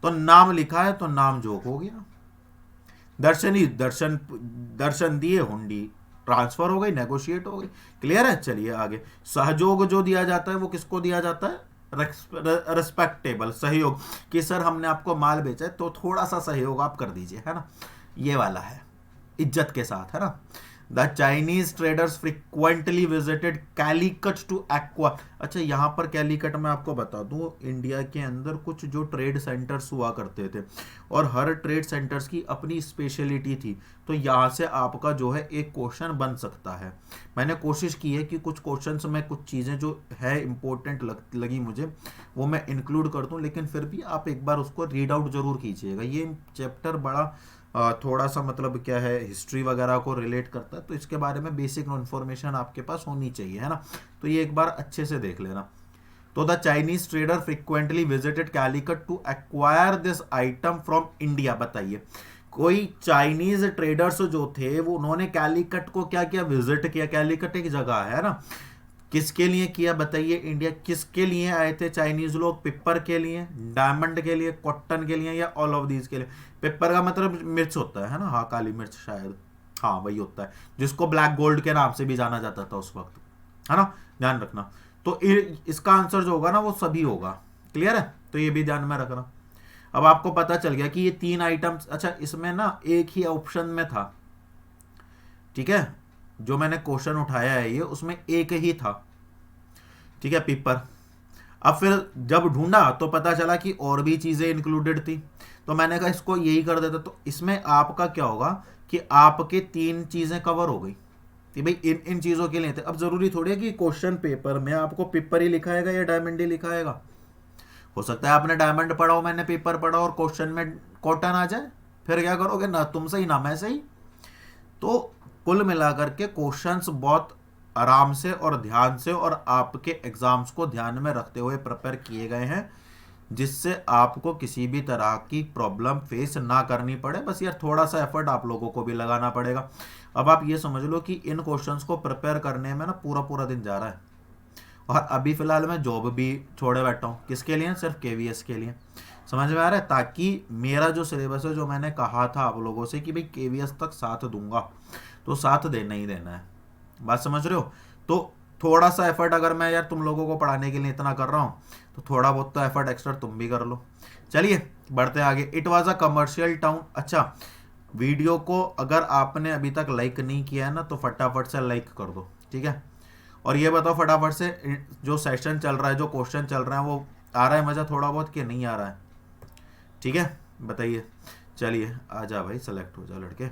तो नाम लिखा है तो नामजोग हो गया, दर्शनी दर्शन, दर्शन दिए, हुंडी ट्रांसफर हो गई, नेगोशिएट हो गई। क्लियर है, चलिए आगे। सहयोग जो दिया जाता है वो किसको दिया जाता है, रेस्पेक्टेबल, सहयोग, कि सर हमने आपको माल बेचा है तो थोड़ा सा सहयोग आप कर दीजिए, है ना, ये वाला है, इज्जत के साथ, है ना। The Chinese traders frequently visited Calicut to acquire. अच्छा, यहाँ पर कैलीकट में आपको बता दूं, इंडिया के अंदर कुछ जो ट्रेड सेंटर्स हुआ करते थे, और हर ट्रेड सेंटर्स की अपनी स्पेशलिटी थी। तो यहाँ से आपका जो है एक क्वेश्चन बन सकता है। मैंने कोशिश की है कि कुछ क्वेश्चंस में कुछ चीज़ें जो है इंपॉर्टेंट लगी मुझे, वो मैं इंक्लूड कर दूं, लेकिन फिर भी आप एक बार उसको रीड आउट जरूर कीजिएगा। ये चैप्टर बड़ा थोड़ा सा मतलब क्या है, हिस्ट्री वगैरह को रिलेट करता है, तो इसके बारे में बेसिक इन्फॉर्मेशन आपके पास होनी चाहिए, है ना। तो ये एक बार अच्छे से देख लेना। तो the Chinese trader frequently visited Calicut to acquire this item from India. बताइए कोई चाइनीज ट्रेडर्स जो थे वो उन्होंने कैलीकट को क्या किया, विजिट किया। कैलीकट एक जगह है ना, किसके लिए किया बताइए, इंडिया। किसके लिए आए थे चाइनीज लोग, पेपर के लिए, डायमंड के लिए, कॉटन के लिए, या ऑल ऑफ दीज के लिए। पेपर का मतलब मिर्च होता है ना, हाँ, काली मिर्च शायद, हाँ वही होता है, जिसको ब्लैक गोल्ड के नाम से भी जाना जाता था उस वक्त, है ना, ध्यान रखना। तो इसका आंसर जो होगा ना वो सभी होगा। क्लियर है, तो ये भी ध्यान में रखना। अब आपको पता चल गया कि ये तीन आइटम्स, अच्छा इसमें ना एक ही ऑप्शन में था, ठीक है, जो मैंने क्वेश्चन उठाया है ये, उसमें एक ही था, ठीक है, पेपर। अब फिर जब ढूंढा तो पता चला कि और भी चीजें इंक्लूडेड थी, तो मैंने कहा इसको यही कर देता। तो इसमें आपका क्या होगा कि आपके तीन चीजें कवर हो गई कि भाई इन इन चीजों के लिए थे। अब जरूरी थोड़ी है कि क्वेश्चन पेपर में आपको पेपर ही लिखाएगा या डायमंड ही लिखाएगा। हो सकता है आपने डायमंड पढ़ा हो, मैंने पेपर पढ़ा और क्वेश्चन में कॉटन आ जाए, फिर क्या करोगे, ना तुम सही ना मैं सही। तो कुल मिलाकर के क्वेश्चंस बहुत आराम से और ध्यान से और आपके एग्जाम्स को ध्यान में रखते हुए प्रिपेयर किए गए हैं, जिससे आपको किसी भी तरह की प्रॉब्लम फेस ना करनी पड़े। बस यार थोड़ा सा एफर्ट आप लोगों को भी लगाना पड़ेगा। अब आप ये समझ लो कि इन क्वेश्चंस को प्रिपेयर करने में ना पूरा पूरा दिन जा रहा है, और अभी फिलहाल मैं जॉब भी छोड़े बैठा हूँ, किसके लिए, सिर्फ केवीएस के लिए। समझ में आ रहा है? ताकि मेरा जो सिलेबस है, जो मैंने कहा था आप लोगों से कि भाई केवीएस तक साथ दूंगा, तो साथ देना ही देना है। बात समझ रहे हो? तो थोड़ा सा एफर्ट अगर मैं यार तुम लोगों को पढ़ाने के लिए इतना कर रहा हूँ, तो थोड़ा बहुत तो एफर्ट एक्स्ट्रा तुम भी कर लो। चलिए बढ़ते हैं आगे। It was a commercial town. अच्छा, वीडियो को अगर आपने अभी तक लाइक नहीं किया है ना, तो फटाफट से लाइक कर दो, ठीक है? और ये बताओ फटाफट से, जो सेशन चल रहा है, जो क्वेश्चन चल रहा है, वो आ रहा है मज़ा थोड़ा बहुत कि नहीं आ रहा है? ठीक है, बताइए। चलिए आ जा भाई, सेलेक्ट हो जा लड़के।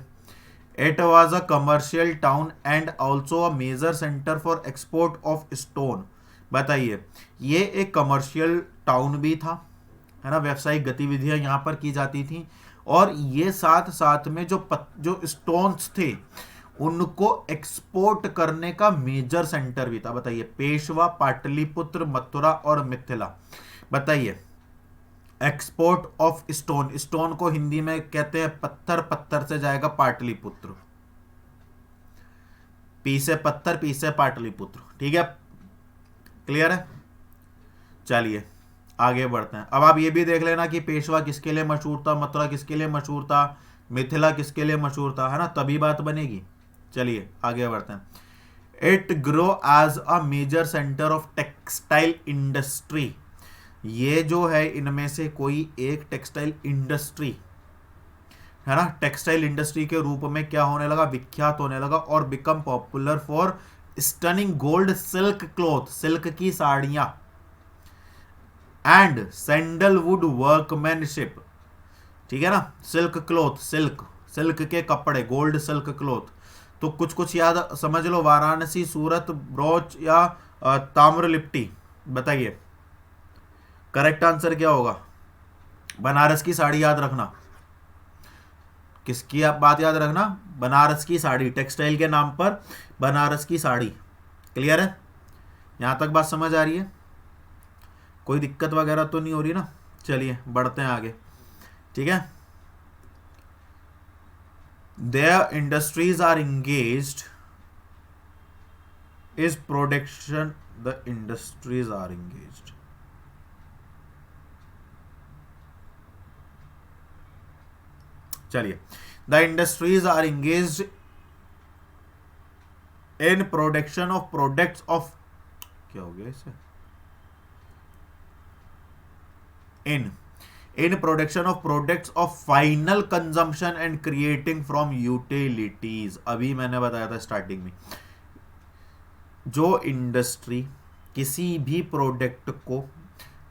It was a commercial town and also a major centre for export of stone. बताइए, ये एक कमर्शियल टाउन भी था, है ना, व्यावसायिक गतिविधियां यहाँ पर की जाती थी, और ये साथ साथ में जो स्टोन्स थे उनको एक्सपोर्ट करने का मेजर सेंटर भी था। बताइए, पेशवा, पाटलिपुत्र, मथुरा और मिथिला। बताइए, एक्सपोर्ट ऑफ स्टोन, स्टोन को हिंदी में कहते हैं पत्थर, पत्थर से जाएगा पाटलिपुत्र, पी से पत्थर, पी से पाटलिपुत्र। ठीक है, क्लियर है? चलिए आगे बढ़ते हैं। अब आप ये भी देख लेना कि पेशवा किसके लिए मशहूर था, मथुरा किसके लिए मशहूर था, मिथिला किसके लिए मशहूर था, है ना, तभी बात बनेगी। चलिए आगे बढ़ते हैं। It grow as a major centre of textile industry. ये जो है इनमें से कोई एक टेक्सटाइल इंडस्ट्री, है ना, टेक्सटाइल इंडस्ट्री के रूप में क्या होने लगा, विख्यात होने लगा, और become popular for stunning gold silk cloth, silk की साड़ियां, एंड सैंडलवुड वर्कमैनशिप। ठीक है ना, सिल्क क्लॉथ, सिल्क, सिल्क के कपड़े, गोल्ड सिल्क क्लॉथ। तो कुछ कुछ याद समझ लो, वाराणसी, सूरत, ब्रोच या ताम्रलिप्टी। बताइए करेक्ट आंसर क्या होगा? बनारस की साड़ी याद रखना। किसकी आप बात याद रखना? बनारस की साड़ी, टेक्सटाइल के नाम पर बनारस की साड़ी। क्लियर है? यहां तक बात समझ आ रही है? कोई दिक्कत वगैरह तो नहीं हो रही ना? चलिए बढ़ते हैं आगे। ठीक है, there industries are engaged is production, the industries are engaged. चलिए, the industries are engaged in production of products of, क्या हो गया इसे, in production of products of final consumption and creating from utilities. अभी मैंने बताया था स्टार्टिंग में, जो इंडस्ट्री किसी भी प्रोडक्ट को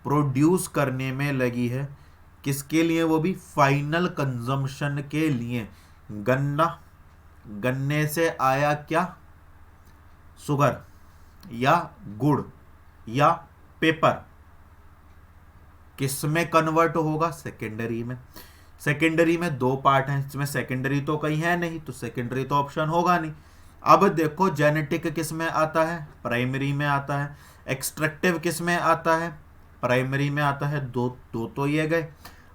प्रोड्यूस करने में लगी है, किसके लिए? वो भी फाइनल कंजम्पशन के लिए। गन्ना, गन्ने से आया क्या? शुगर या गुड़ या पेपर, किस में कन्वर्ट होगा? सेकेंडरी में। सेकेंडरी में दो पार्ट हैं, इसमें सेकेंडरी तो कहीं है नहीं, तो सेकेंडरी तो ऑप्शन होगा नहीं। अब देखो, जेनेटिक किस में आता है? प्राइमरी में आता है। एक्सट्रैक्टिव किस में आता है? प्राइमरी में आता है। दो दो तो ये गए,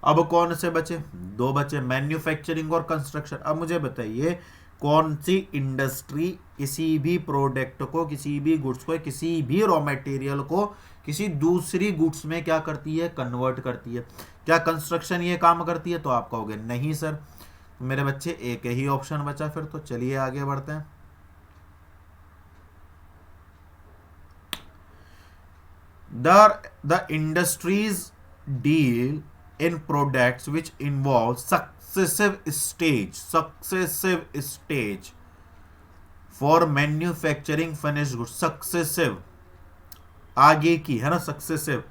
अब कौन से बचे? दो बचे, मैन्युफैक्चरिंग और कंस्ट्रक्शन। अब मुझे बताइए, कौन सी इंडस्ट्री किसी भी प्रोडक्ट को, किसी भी गुड्स को, किसी भी रॉ मटेरियल को किसी दूसरी गुड्स में क्या करती है? कन्वर्ट करती है। क्या कंस्ट्रक्शन ये काम करती है? तो आप कहोगे नहीं सर। मेरे बच्चे एक ही ऑप्शन बचा फिर तो। चलिए आगे बढ़ते हैं। The industries deal in products which involve successive stage for manufacturing finished goods। Successive, आगे की, है ना, सक्सेसिव,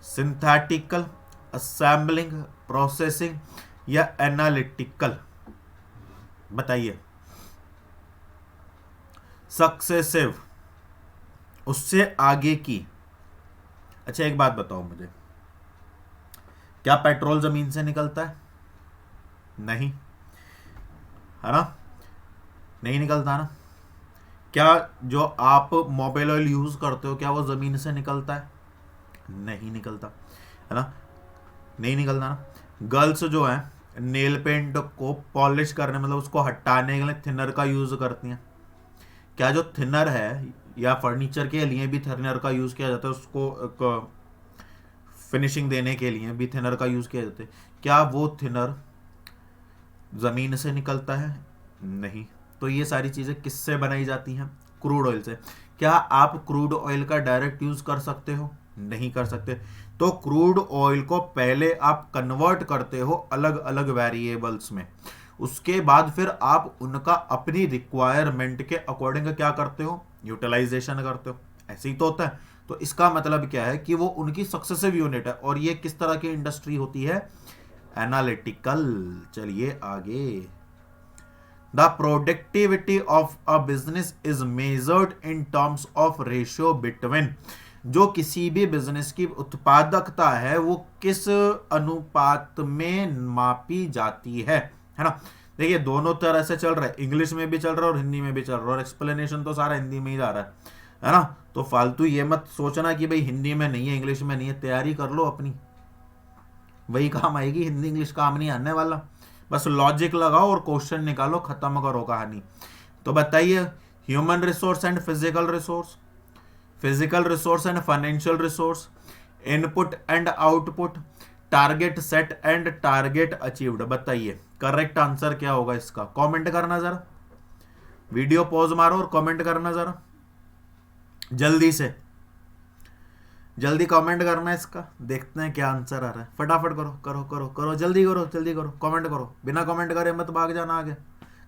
सिंथेटिकल, असेंबलिंग, प्रोसेसिंग या एनालिटिकल। बताइए, सक्सेसिव, उससे आगे की। अच्छा एक बात बताओ मुझे, क्या पेट्रोल जमीन से निकलता है? नहीं, है ना, नहीं निकलता ना। क्या जो आप मोबाइल ऑयल यूज करते हो, क्या वो जमीन से निकलता है? नहीं निकलता, है ना, नहीं निकलता ना। गर्ल्स जो है नेल पेंट को पॉलिश करने, मतलब उसको हटाने के लिए थिनर का यूज करती हैं। क्या जो थिनर है, या फर्नीचर के लिए भी थिनर का यूज किया जाता है, उसको फिनिशिंग देने के लिए भी थिनर का यूज किया जाता है। क्या वो थिनर जमीन से निकलता है? नहीं। तो ये सारी चीजें किससे बनाई जाती हैं? क्रूड ऑयल से। क्या आप क्रूड ऑयल का डायरेक्ट यूज कर सकते हो? नहीं कर सकते। तो क्रूड ऑयल को पहले आप कन्वर्ट करते हो अलग अलग वेरिएबल्स में, उसके बाद फिर आप उनका अपनी रिक्वायरमेंट के अकॉर्डिंग क्या करते हो? यूटिलाइजेशन करते हो। ऐसे ही तो होता है। तो इसका मतलब क्या है कि वो उनकी सक्सेसिव यूनिट है। और ये किस तरह की इंडस्ट्री होती है? एनालिटिकल। चलिए आगे। The productivity of a business is measured in terms of ratio between, जो किसी भी बिजनेस की उत्पादकता है वो किस अनुपात में मापी जाती है ना? देखिए दोनों तरह से चल रहा है, इंग्लिश में भी चल रहा है और हिंदी में भी चल रहा है, और एक्सप्लेनेशन तो सारा हिंदी में ही जा रहा है ना? तो फालतू ये मत सोचना कि भाई हिंदी में नहीं है, इंग्लिश में नहीं है। तैयारी कर लो अपनी, वही काम आएगी, हिंदी इंग्लिश काम नहीं आने वाला। बस लॉजिक लगाओ और क्वेश्चन निकालो, खत्म करो कहानी। तो बताइए, human resource and physical resource, physical resource and financial resource, input and output, target set and target achieved. बताइए करेक्ट आंसर क्या होगा इसका? कमेंट करना जरा, वीडियो पॉज मारो और कमेंट करना जरा जल्दी से, जल्दी कमेंट करना है इसका। देखते हैं क्या आंसर आ रहा है। फटाफट करो करो करो करो, जल्दी करो जल्दी करो, कमेंट करो। बिना कमेंट करे मत भाग जाना आगे,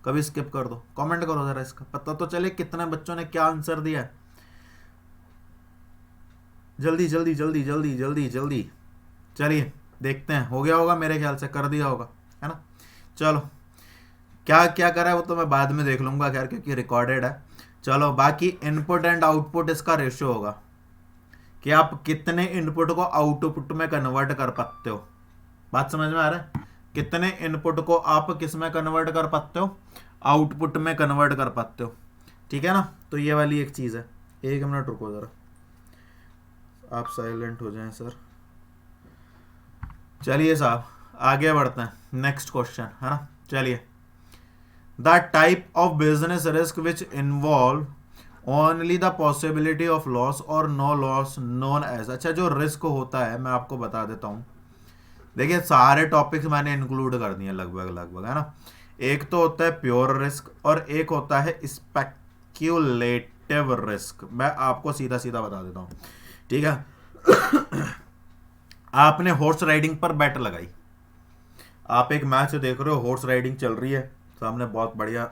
कभी स्किप कर दो। कमेंट करो जरा, इसका पता तो चले कितने बच्चों ने क्या आंसर दिया है। जल्दी जल्दी जल्दी जल्दी जल्दी जल्दी। चलिए देखते हैं, हो गया होगा, मेरे ख्याल से कर दिया होगा, है ना? चलो क्या क्या करा है वो तो मैं बाद में देख लूंगा खैर, क्योंकि रिकॉर्डेड है। चलो बाकी इनपुट एंड आउटपुट इसका रेशियो होगा कि आप कितने इनपुट को आउटपुट में कन्वर्ट कर पाते हो। बात समझ में आ रहा है? कितने इनपुट को आप किस में कन्वर्ट कर पाते हो? आउटपुट में कन्वर्ट कर पाते हो। ठीक है ना? तो ये वाली एक चीज है। एक मिनट रुको जरा, आप साइलेंट हो जाएं सर। चलिए साहब आगे बढ़ते हैं, नेक्स्ट क्वेश्चन, है ना? चलिए, the type of business risk which involve only the possibility of loss और नो लॉस नोन एज। अच्छा, जो रिस्क होता है मैं आपको बता देता हूं। देखिए सारे टॉपिक्स मैंने इंक्लूड कर दिए लगभग लगभग, है ना? एक तो होता है प्योर रिस्क और एक होता है स्पेक्यूलेटिव रिस्क। मैं आपको सीधा सीधा बता देता हूं, ठीक है? आपने हॉर्स राइडिंग पर बैट लगाई, आप एक मैच देख रहे हो, हॉर्स राइडिंग चल रही है, सामने बहुत बढ़िया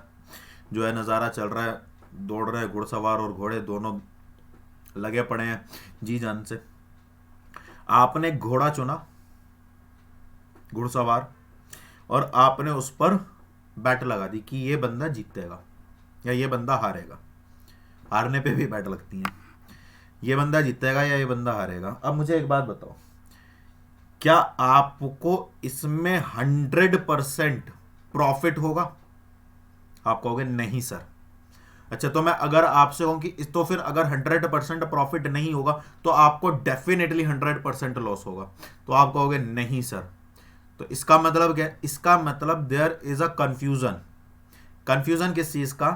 जो है नज़ारा चल रहा है, दौड़ रहे हैं घुड़सवार और घोड़े, दोनों लगे पड़े हैं जी जान से। आपने घोड़ा चुना, घुड़सवार, और आपने उस पर बैट लगा दी कि ये बंदा जीतेगा या ये बंदा हारेगा। हारने पे भी बैट लगती है, ये बंदा जीतेगा या ये बंदा हारेगा। अब मुझे एक बात बताओ, क्या आपको इसमें 100% प्रॉफिट होगा? आप कहोगे नहीं सर। अच्छा, तो मैं अगर आपसे कहूं कि तो फिर अगर 100% प्रॉफिट नहीं होगा तो आपको डेफिनेटली 100% लॉस होगा, तो आप कहोगे नहीं सर। तो इसका मतलब क्या? इसका मतलब there is a confusion. Confusion किस चीज का?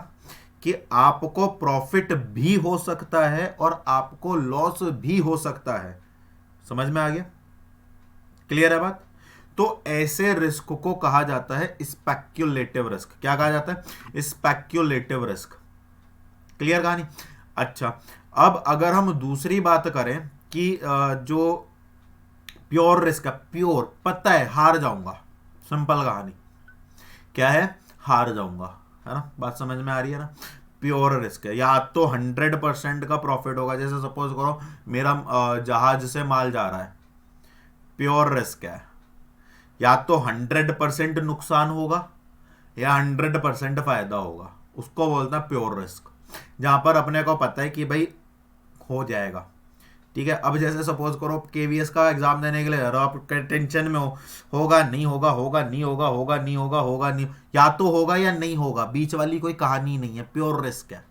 कि आपको प्रॉफिट भी हो सकता है और आपको लॉस भी हो सकता है। समझ में आ गया? क्लियर है बात? तो ऐसे रिस्क को कहा जाता है स्पेक्युलेटिव रिस्क। क्या कहा जाता है? Speculative risk. क्लियर कहानी? अच्छा, अब अगर हम दूसरी बात करें कि जो प्योर रिस्क है, प्योर पता है हार जाऊंगा, सिंपल कहानी क्या है? हार जाऊंगा, है ना? बात समझ में आ रही है ना? प्योर रिस्क है, या तो 100% का प्रॉफिट होगा, जैसे सपोज करो मेरा जहाज से माल जा रहा है, प्योर रिस्क है। या तो 100% नुकसान होगा या 100% फायदा होगा, उसको बोलता है प्योर रिस्क, जहां पर अपने को पता है कि भाई हो जाएगा। ठीक है? अब जैसे सपोज करो केवीएस का एग्जाम देने के लिए आप टेंशन में हो, होगा नहीं होगा, होगा नहीं होगा, होगा नहीं होगा, होगा नहीं, या तो होगा या नहीं होगा, बीच वाली कोई कहानी नहीं है, प्योर रिस्क है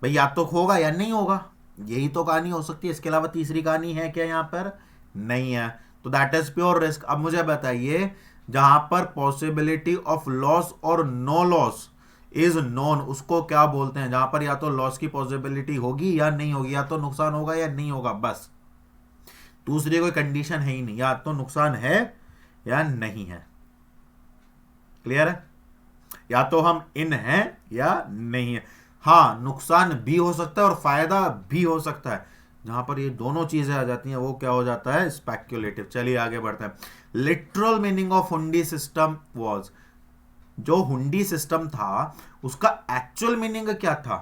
भाई, या तो होगा या नहीं होगा, यही तो कहानी हो सकती है। इसके अलावा तीसरी कहानी है क्या यहाँ पर? नहीं है। तो दैट इज प्योर रिस्क। अब मुझे बताइए, जहां पर पॉसिबिलिटी ऑफ लॉस और नो लॉस इज नॉन, उसको क्या बोलते हैं? जहां पर या तो लॉस की पॉसिबिलिटी होगी या नहीं होगी, या तो नुकसान होगा या नहीं होगा, बस। दूसरी कोई कंडीशन है ही नहीं, या तो नुकसान है या नहीं है। क्लियर है? या तो हम इन हैं या नहीं है। हाँ, नुकसान भी हो सकता है और फायदा भी हो सकता है। जहां पर ये दोनों चीजें आ जाती हैं वो क्या हो जाता है? स्पेक्युलेटिव। चलिए आगे बढ़ते हैं। Literal meaning of hundi system was, जो हुंडी सिस्टम था उसका एक्चुअल मीनिंग क्या था?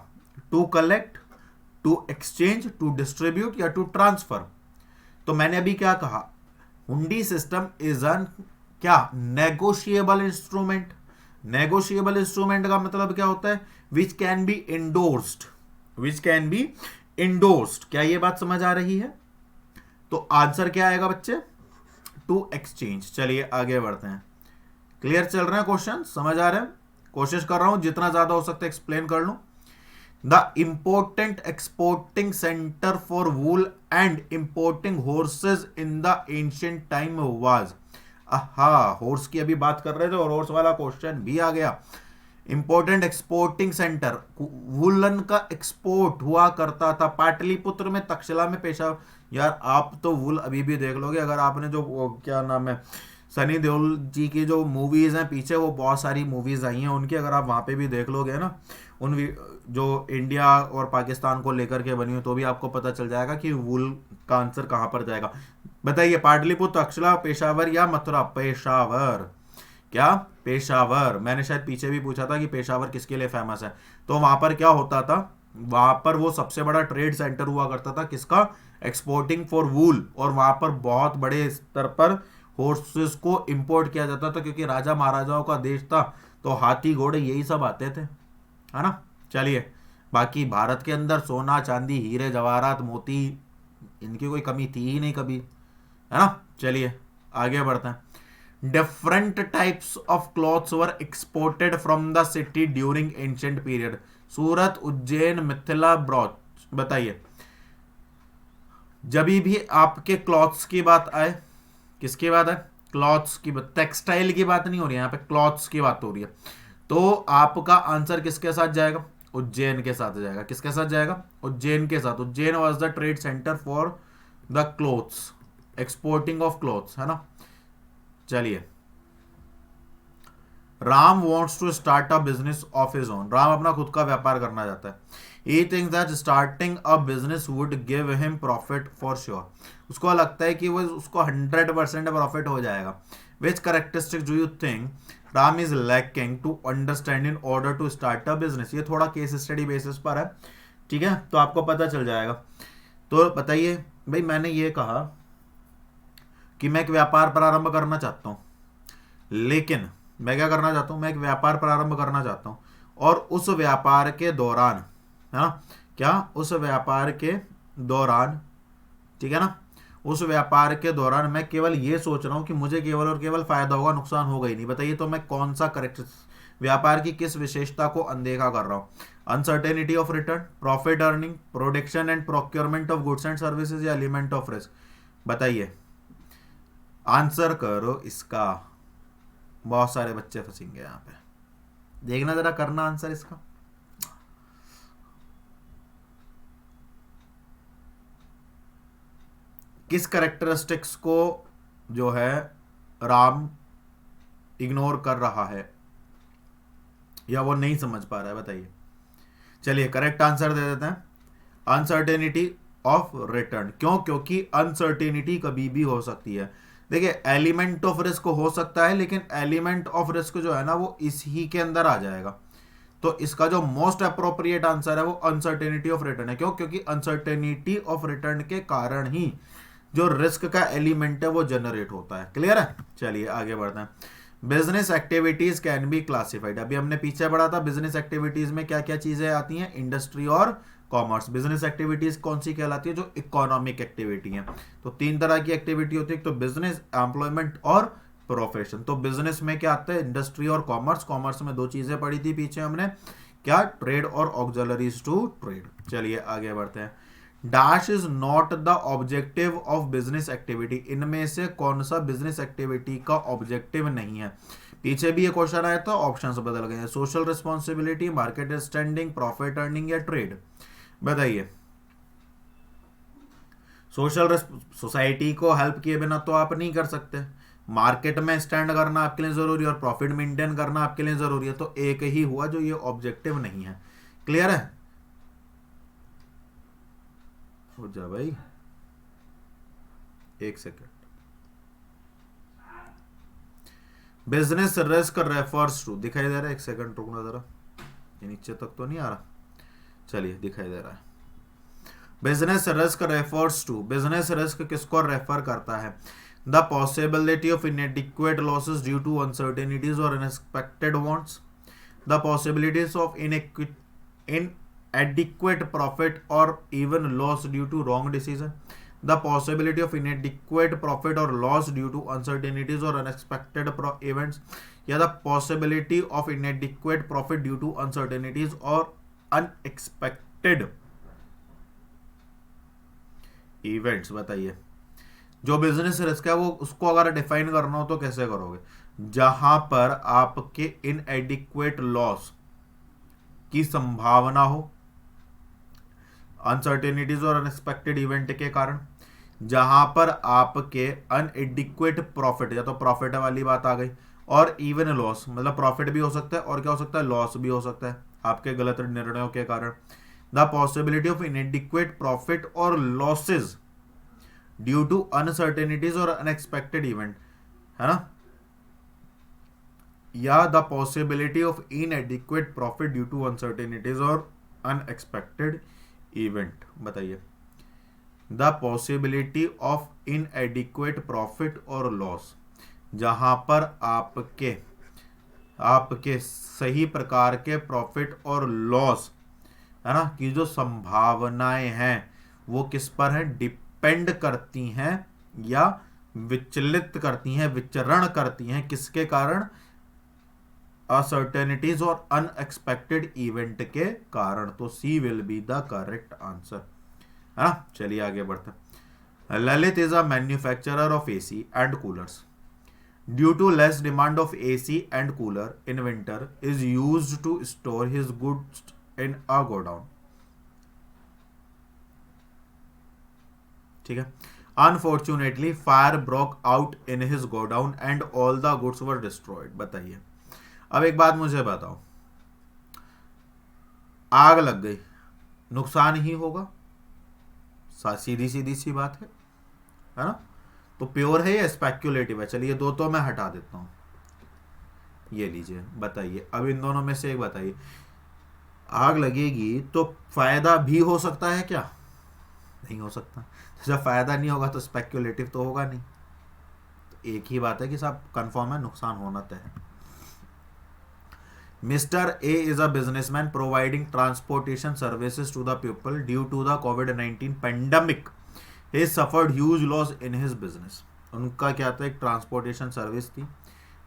To collect, to exchange, to distribute या टू ट्रांसफर। तो मैंने अभी क्या कहा? हुंडी सिस्टम इज एन क्या? Negotiable instrument. नेगोशिएबल इंस्ट्रूमेंट का मतलब क्या होता है? Which can be endorsed, which can be endorsed. क्या ये बात समझ आ रही है? तो आंसर क्या आएगा बच्चे? To exchange. चलिए आगे बढ़ते हैं। क्लियर चल रहे हैं क्वेश्चन? समझ आ रहे हैं? कोशिश कर रहा हूं जितना ज्यादा हो सकता है एक्सप्लेन कर लूं। The important exporting centre for wool and importing horse's in the ancient time was. Horse की अभी बात कर रहे थे और हॉर्स वाला क्वेश्चन भी आ गया। इंपोर्टेंट एक्सपोर्टिंग सेंटर, वुलन का एक्सपोर्ट हुआ करता था पाटलिपुत्र में, तक्षशिला में, पेशा। यार आप तो वुल अभी भी देख लोगे, अगर आपने जो क्या नाम है सनी देओल जी की जो मूवीज हैं पीछे, वो बहुत सारी मूवीज आई हैं उनकी, अगर आप वहां पे भी देख लोगे ना, उन जो इंडिया और पाकिस्तान को लेकर के बनी हो, तो भी आपको पता चल जाएगा कि वुल का आंसर कहां पर जाएगा। बताइए, पाटलिपुत्र, तक्षशिला, पेशावर या मथुरा? पेशावर। क्या? पेशावर। मैंने शायद पीछे भी पूछा था कि पेशावर किसके लिए फेमस है। तो वहां पर क्या होता था? वहां पर वो सबसे बड़ा ट्रेड सेंटर हुआ करता था, किसका? एक्सपोर्टिंग फॉर वूल। और वहां पर बहुत बड़े स्तर पर हॉर्सेस को इंपोर्ट किया जाता था, क्योंकि राजा महाराजाओं का देश था, तो हाथी घोड़े यही सब आते थे, है ना। चलिए, बाकी भारत के अंदर सोना चांदी हीरे जवाहरात मोती, इनकी कोई कमी थी ही नहीं कभी, है ना। चलिए आगे बढ़ते हैं। Different types of clothes were exported from the city during ancient period. Surat, Ujjain, Mithila, brooch. बताइए, जब भी आपके क्लॉथ्स की बात आए, किसकी बात है? क्लॉथ्स की बात, टेक्सटाइल की बात नहीं हो रही है यहाँ पे, क्लॉथ्स की बात हो रही है। तो आपका आंसर किसके साथ जाएगा? उज्जैन के साथ जाएगा। किसके साथ जाएगा? उज्जैन के साथ। Ujjain was the trade centre for the clothes, exporting of clothes, है ना। चलिए, Ram wants to start a business of his own. Ram अपना खुद का व्यापार करना चाहता है। He thinks that starting a business would give him profit for sure. उसको लगता है कि वो उसको 100% प्रॉफिट हो जाएगा। Which characteristics do you think Ram is lacking to understand in order to start a business? ये थोड़ा केस स्टडी बेसिस पर है, ठीक है, तो आपको पता चल जाएगा। तो बताइए भाई, मैंने ये कहा कि मैं एक व्यापार प्रारंभ करना चाहता हूँ, लेकिन मैं क्या करना चाहता हूँ? मैं एक व्यापार प्रारंभ करना चाहता हूँ, और उस व्यापार के दौरान, है ना, क्या उस व्यापार के दौरान, ठीक है ना, उस व्यापार के दौरान मैं केवल ये सोच रहा हूं कि मुझे केवल और केवल फायदा होगा, नुकसान होगा ही नहीं। बताइए, तो मैं कौन सा करेक्ट, व्यापार की किस विशेषता को अनदेखा कर रहा हूं? Uncertainty of return, profit earning, production and procurement of goods and services, या एलिमेंट ऑफ रिस्क? बताइए, आंसर करो इसका। बहुत सारे बच्चे फंसेंगे यहाँ पे, देखना जरा, करना आंसर इसका। किस करेक्टरिस्टिक्स को जो है राम इग्नोर कर रहा है, या वो नहीं समझ पा रहा है? बताइए। चलिए करेक्ट आंसर दे देते हैं, अनसर्टेनिटी ऑफ रिटर्न। क्यों? क्योंकि अनसर्टेनिटी कभी भी हो सकती है। देखिए, एलिमेंट ऑफ रिस्क हो सकता है, लेकिन एलिमेंट ऑफ रिस्क जो है ना, वो इसी के अंदर आ जाएगा। तो इसका जो मोस्ट अप्रोप्रिएट आंसर है वो अनसर्टेनिटी ऑफ रिटर्न है। क्यों? क्योंकि अनसर्टेनिटी ऑफ रिटर्न के कारण ही जो रिस्क का एलिमेंट है वो जनरेट होता है। क्लियर है? चलिए आगे बढ़ते हैं। Business activities can be classified. अभी हमने पीछे पढ़ा था बिजनेस एक्टिविटीज में क्या क्या चीजें आती हैं, इंडस्ट्री और कॉमर्स। बिजनेस एक्टिविटीज कौन सी कहलाती है? जो इकोनॉमिक एक्टिविटी है। तो तीन तरह की एक्टिविटी होती है, तो बिजनेस, एम्प्लॉयमेंट और प्रोफेशन। तो बिजनेस में क्या आता है? इंडस्ट्री और कॉमर्स। कॉमर्स में दो चीजें पढ़ी थी पीछे हमने, क्या? ट्रेड और ऑक्सिलरीज टू ट्रेड। चलिए आगे बढ़ते हैं। Dash is not the objective of business activity. इनमें से कौन सा बिजनेस एक्टिविटी का ऑब्जेक्टिव नहीं है? पीछे भी ये क्वेश्चन आया था, ऑप्शंस बदल गए हैं। Social responsibility, market standing, profit earning या ट्रेड? बताइए। सोशल सोसाइटी को हेल्प किए बिना तो आप नहीं कर सकते। मार्केट में स्टैंड करना आपके लिए जरूरी है और प्रॉफिट मेंटेन करना आपके लिए जरूरी है, तो एक ही हुआ जो ये ऑब्जेक्टिव नहीं है। क्लियर है? हो जा भाई, एक second. Business risk refers to, दिखाई दे रहा है? एक सेकंड रुकना जरा, ये नीचे तक तो नहीं आ रहा, चलिए दिखाई दे रहा है। Business risk refers to, business risk किसको रेफर करता है? The possibility of inadequate losses due to uncertainties और unexpected wants, the possibilities of inadequate profit or even loss due to wrong decision, the possibility of inadequate profit or loss due to uncertainties or unexpected events, या the possibility of inadequate profit due to uncertainties or unexpected events। बताइए, जो बिजनेस रिस्क है वो उसको अगर डिफाइन करना हो तो कैसे करोगे? जहां पर आपके इनएडिक्वेट लॉस की संभावना हो अनसर्टेनिटीज और अनएक्सपेक्टेड इवेंट के कारण, जहां पर आपके अनएडिक्वेट प्रॉफिट, या तो प्रॉफिट वाली बात आ गई, और इवन लॉस, मतलब प्रॉफिट भी हो सकता है और क्या हो सकता है, लॉस भी हो सकता है आपके गलत निर्णयों के कारण। The possibility of inadequate profit और लॉसेज ड्यू टू अनसर्टेनिटीज और अनएक्सपेक्टेड इवेंट, है ना, या the possibility of inadequate profit due to uncertainties और अनएक्सपेक्टेड इवेंट। बताइए, the possibility of inadequate profit और लॉस, जहां पर आपके सही प्रकार के प्रॉफिट और लॉस, है ना, की जो संभावनाएं हैं वो किस पर है, डिपेंड करती हैं या विचलित करती हैं, विचरण करती हैं, किसके कारण, असर्टेनिटीज और अनएक्सपेक्टेड इवेंट के कारण। तो C will be the correct answer, है ना। चलिए आगे बढ़ते हैं। Lalit is a manufacturer of AC and coolers. Due to less demand of AC and cooler in winter is used to store his goods in a godown. ठीक है। Unfortunately fire broke out in his godown and all the goods were destroyed. बताइए, अब एक बात मुझे बताओ, आग लग गई, नुकसान ही होगा, सीधी सीधी सी बात है ना। तो प्योर है या स्पेक्युलेटिव है? चलिए दो तो मैं हटा देता हूं, ये लीजिए। बताइए, अब इन दोनों में से एक बताइए, आग लगेगी तो फायदा भी हो सकता है क्या? नहीं हो सकता। जब फायदा नहीं होगा तो स्पेक्युलेटिव तो होगा नहीं। तो एक ही बात है कि साहब कंफर्म है, नुकसान होना तय है। Mr. A is a businessman providing transportation services to the people. Due to the COVID-19 pandemic, he suffered huge loss in his business. उनका क्या था, एक ट्रांसपोर्टेशन सर्विस थी।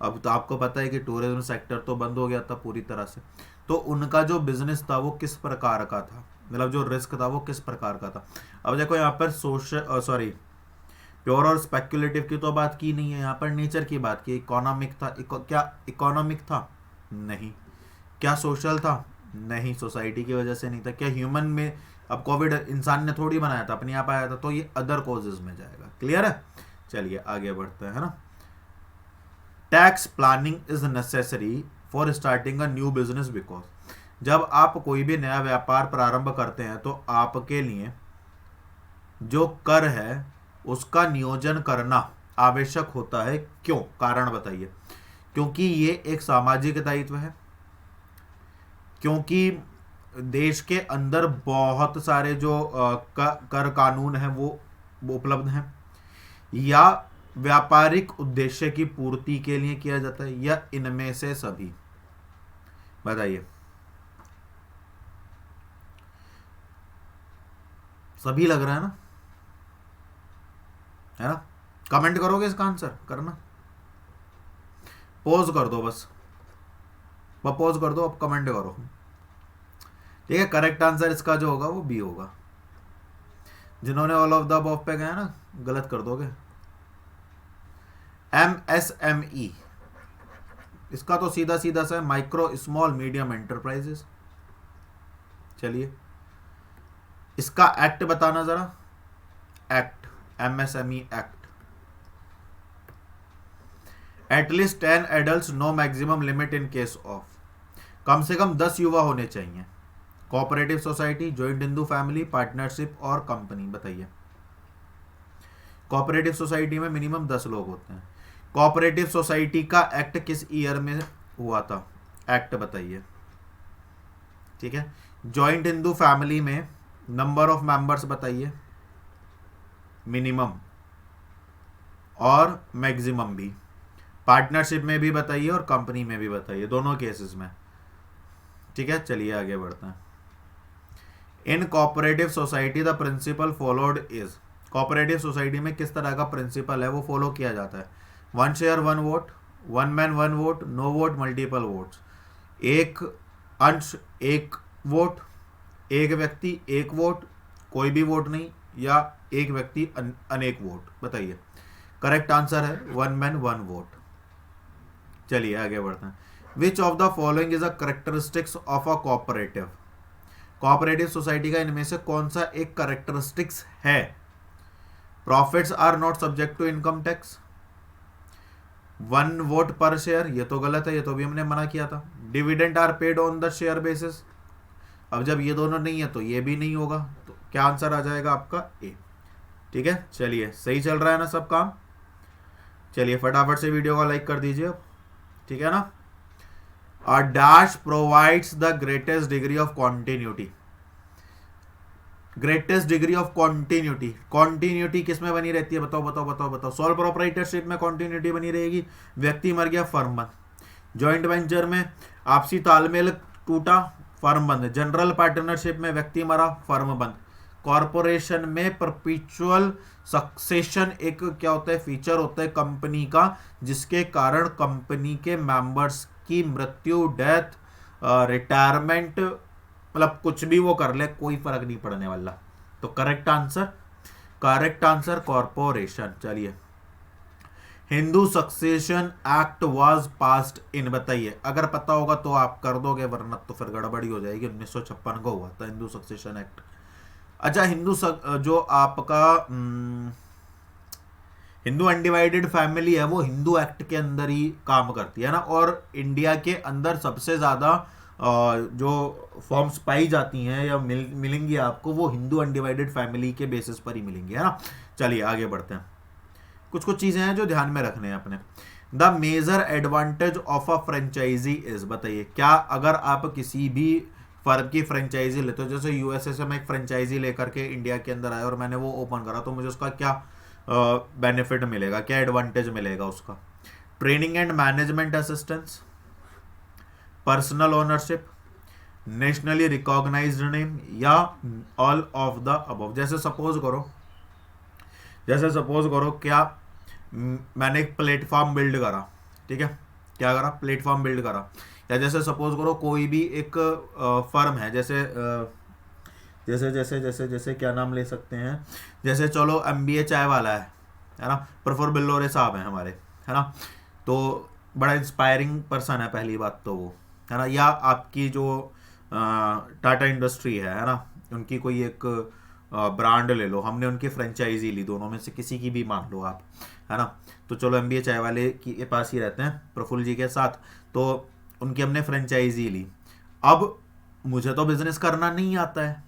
अब तो आपको पता है कि टूरिज्म सेक्टर तो बंद हो गया था पूरी तरह से, तो उनका जो बिजनेस था वो किस प्रकार का था, मतलब जो रिस्क था वो किस प्रकार का था। अब देखो यहाँ पर प्योर और स्पेक्युलेटिव की तो बात की नहीं है, यहाँ पर नेचर की बात की। इकोनॉमिक था, क्या इकोनॉमिक था? नहीं। क्या सोशल था? नहीं, सोसाइटी की वजह से नहीं था। क्या ह्यूमन में, अब कोविड इंसान ने थोड़ी बनाया था, अपने आप आया था, तो ये अदर कॉजेज में जाएगा। क्लियर है? चलिए आगे बढ़ते हैं, है ना। Tax planning is necessary for starting a new business because, जब आप कोई भी नया व्यापार प्रारंभ करते हैं तो आपके लिए जो कर है उसका नियोजन करना आवश्यक होता है। क्यों? कारण बताइए। क्योंकि ये एक सामाजिक दायित्व है, क्योंकि देश के अंदर बहुत सारे जो कर कानून हैं वो उपलब्ध हैं, या व्यापारिक उद्देश्य की पूर्ति के लिए किया जाता है, या इनमें से सभी। बताइए, सभी लग रहा है ना, है ना। कमेंट करोगे इसका आंसर करना, पॉज कर दो, बस पॉज कर दो, अब कमेंट करो। ठीक है, करेक्ट आंसर इसका जो होगा वो बी होगा। जिन्होंने ऑल ऑफ द अबव पे गए ना, गलत कर दोगे। MSME, इसका तो सीधा सीधा सा है, माइक्रो स्मॉल मीडियम एंटरप्राइजेस। चलिए इसका एक्ट बताना जरा। Act, MSME act. At least 10 adult, no maximum limit in case of, कम से कम 10 युवा होने चाहिए। Cooperative society, joint Hindu family, partnership और कंपनी, बताइए। कोऑपरेटिव सोसाइटी में मिनिमम 10 लोग होते हैं। कोऑपरेटिव सोसाइटी का एक्ट किस ईयर में हुआ था, एक्ट बताइए। ठीक है। जॉइंट हिंदू फैमिली में नंबर ऑफ मेंबर्स बताइए, मिनिमम और मैक्सिमम भी। पार्टनरशिप में भी बताइए और कंपनी में भी बताइए, दोनों केसेस में। ठीक है, चलिए आगे बढ़ते हैं। In cooperative society the principle followed is, cooperative society में किस तरह का प्रिंसिपल है वो फॉलो किया जाता है। 1 share 1 vote, 1 man 1 vote, no vote multiple votes, एक अंश 1 वोट, एक व्यक्ति 1 वोट, कोई भी वोट नहीं, या एक व्यक्ति अनेक वोट, बताइए। करेक्ट आंसर है 1 मैन 1 वोट। चलिए आगे बढ़ते हैं। Which of the following is a characteristics of a cooperative, cooperative society का इनमें से कौन सा एक करेक्टरिस्टिक्स है। Profits are not subject to income tax, 1 vote पर शेयर, ये तो गलत है, ये तो भी हमने मना किया था। Dividend are paid on the share basis, अब जब ये दोनों नहीं है तो ये भी नहीं होगा, तो क्या आंसर आ जाएगा आपका ए। ठीक है, चलिए सही चल रहा है ना सब काम। चलिए फटाफट से वीडियो को लाइक कर दीजिए, ठीक है ना। A dash provides the greatest degree of continuity, greatest degree of continuity, continuity किस में बनी रहती है, बताओ बताओ बताओ बताओ। सोल प्रोप्राइटरशिप में कॉन्टिन्यूटी बनी रहेगी, व्यक्ति मर गया फर्म बंद। जॉइंट वेंचर में आपसी तालमेल टूटा, फर्म बंद। जनरल पार्टनरशिप में व्यक्ति मरा, फर्म बंद। कॉरपोरेशन में परपिचुअल सक्सेशन एक क्या होता है, फीचर होता है कंपनी का, जिसके कारण कंपनी के मेंबर्स की मृत्यु, डेथ, रिटायरमेंट, मतलब कुछ भी वो कर ले कोई फर्क नहीं पड़ने वाला। तो करेक्ट आंसर कॉरपोरेशन। चलिए, Hindu succession act was passed in, बताइए। अगर पता होगा तो आप कर दोगे, वरना तो फिर गड़बड़ी हो जाएगी। 1956 को हुआ था हिंदू सक्सेशन एक्ट। अच्छा, जो आपका हिंदू अनडिवाइडेड फैमिली है वो हिंदू एक्ट के अंदर ही काम करती है ना, और इंडिया के अंदर सबसे ज़्यादा जो फॉर्म्स पाई जाती हैं या मिलेंगी आपको, वो हिंदू अनडिवाइडेड फैमिली के बेसिस पर ही मिलेंगी, है ना। चलिए आगे बढ़ते हैं। कुछ चीज़ें हैं जो ध्यान में रखने हैं अपने। The major advantage of a franchisee is, बताइए। क्या अगर आप किसी भी फर्म की फ्रेंचाइजी लेते हो, जैसे यूएसए से मैं एक फ्रेंचाइजी लेकर के इंडिया के अंदर आया और मैंने वो ओपन करा, तो मुझे उसका क्या बेनिफिट मिलेगा, क्या एडवांटेज मिलेगा उसका। Training and management assistance, personal ownership, nationally recognised name, या ऑल ऑफ द अबव। जैसे सपोज करो क्या मैंने एक प्लेटफॉर्म बिल्ड करा, ठीक है, क्या करा, प्लेटफॉर्म बिल्ड करा। या जैसे सपोज करो कोई भी एक फर्म है, जैसे क्या नाम ले सकते हैं, जैसे चलो MBA चाय वाला है ना, प्रफुल्ल बिल्लोरे साहब हैं हमारे, है ना। तो बड़ा इंस्पायरिंग पर्सन है पहली बात तो वो, है ना। या आपकी जो टाटा इंडस्ट्री है ना, उनकी कोई एक ब्रांड ले लो, हमने उनकी फ्रेंचाइजी ली, दोनों में से किसी की भी मान लो आप, है ना। तो चलो MBA चाय वाले के पास ही रहते हैं प्रफुल्ल जी के साथ, तो उनकी हमने फ्रेंचाइजी ली। अब मुझे तो बिजनेस करना नहीं आता है,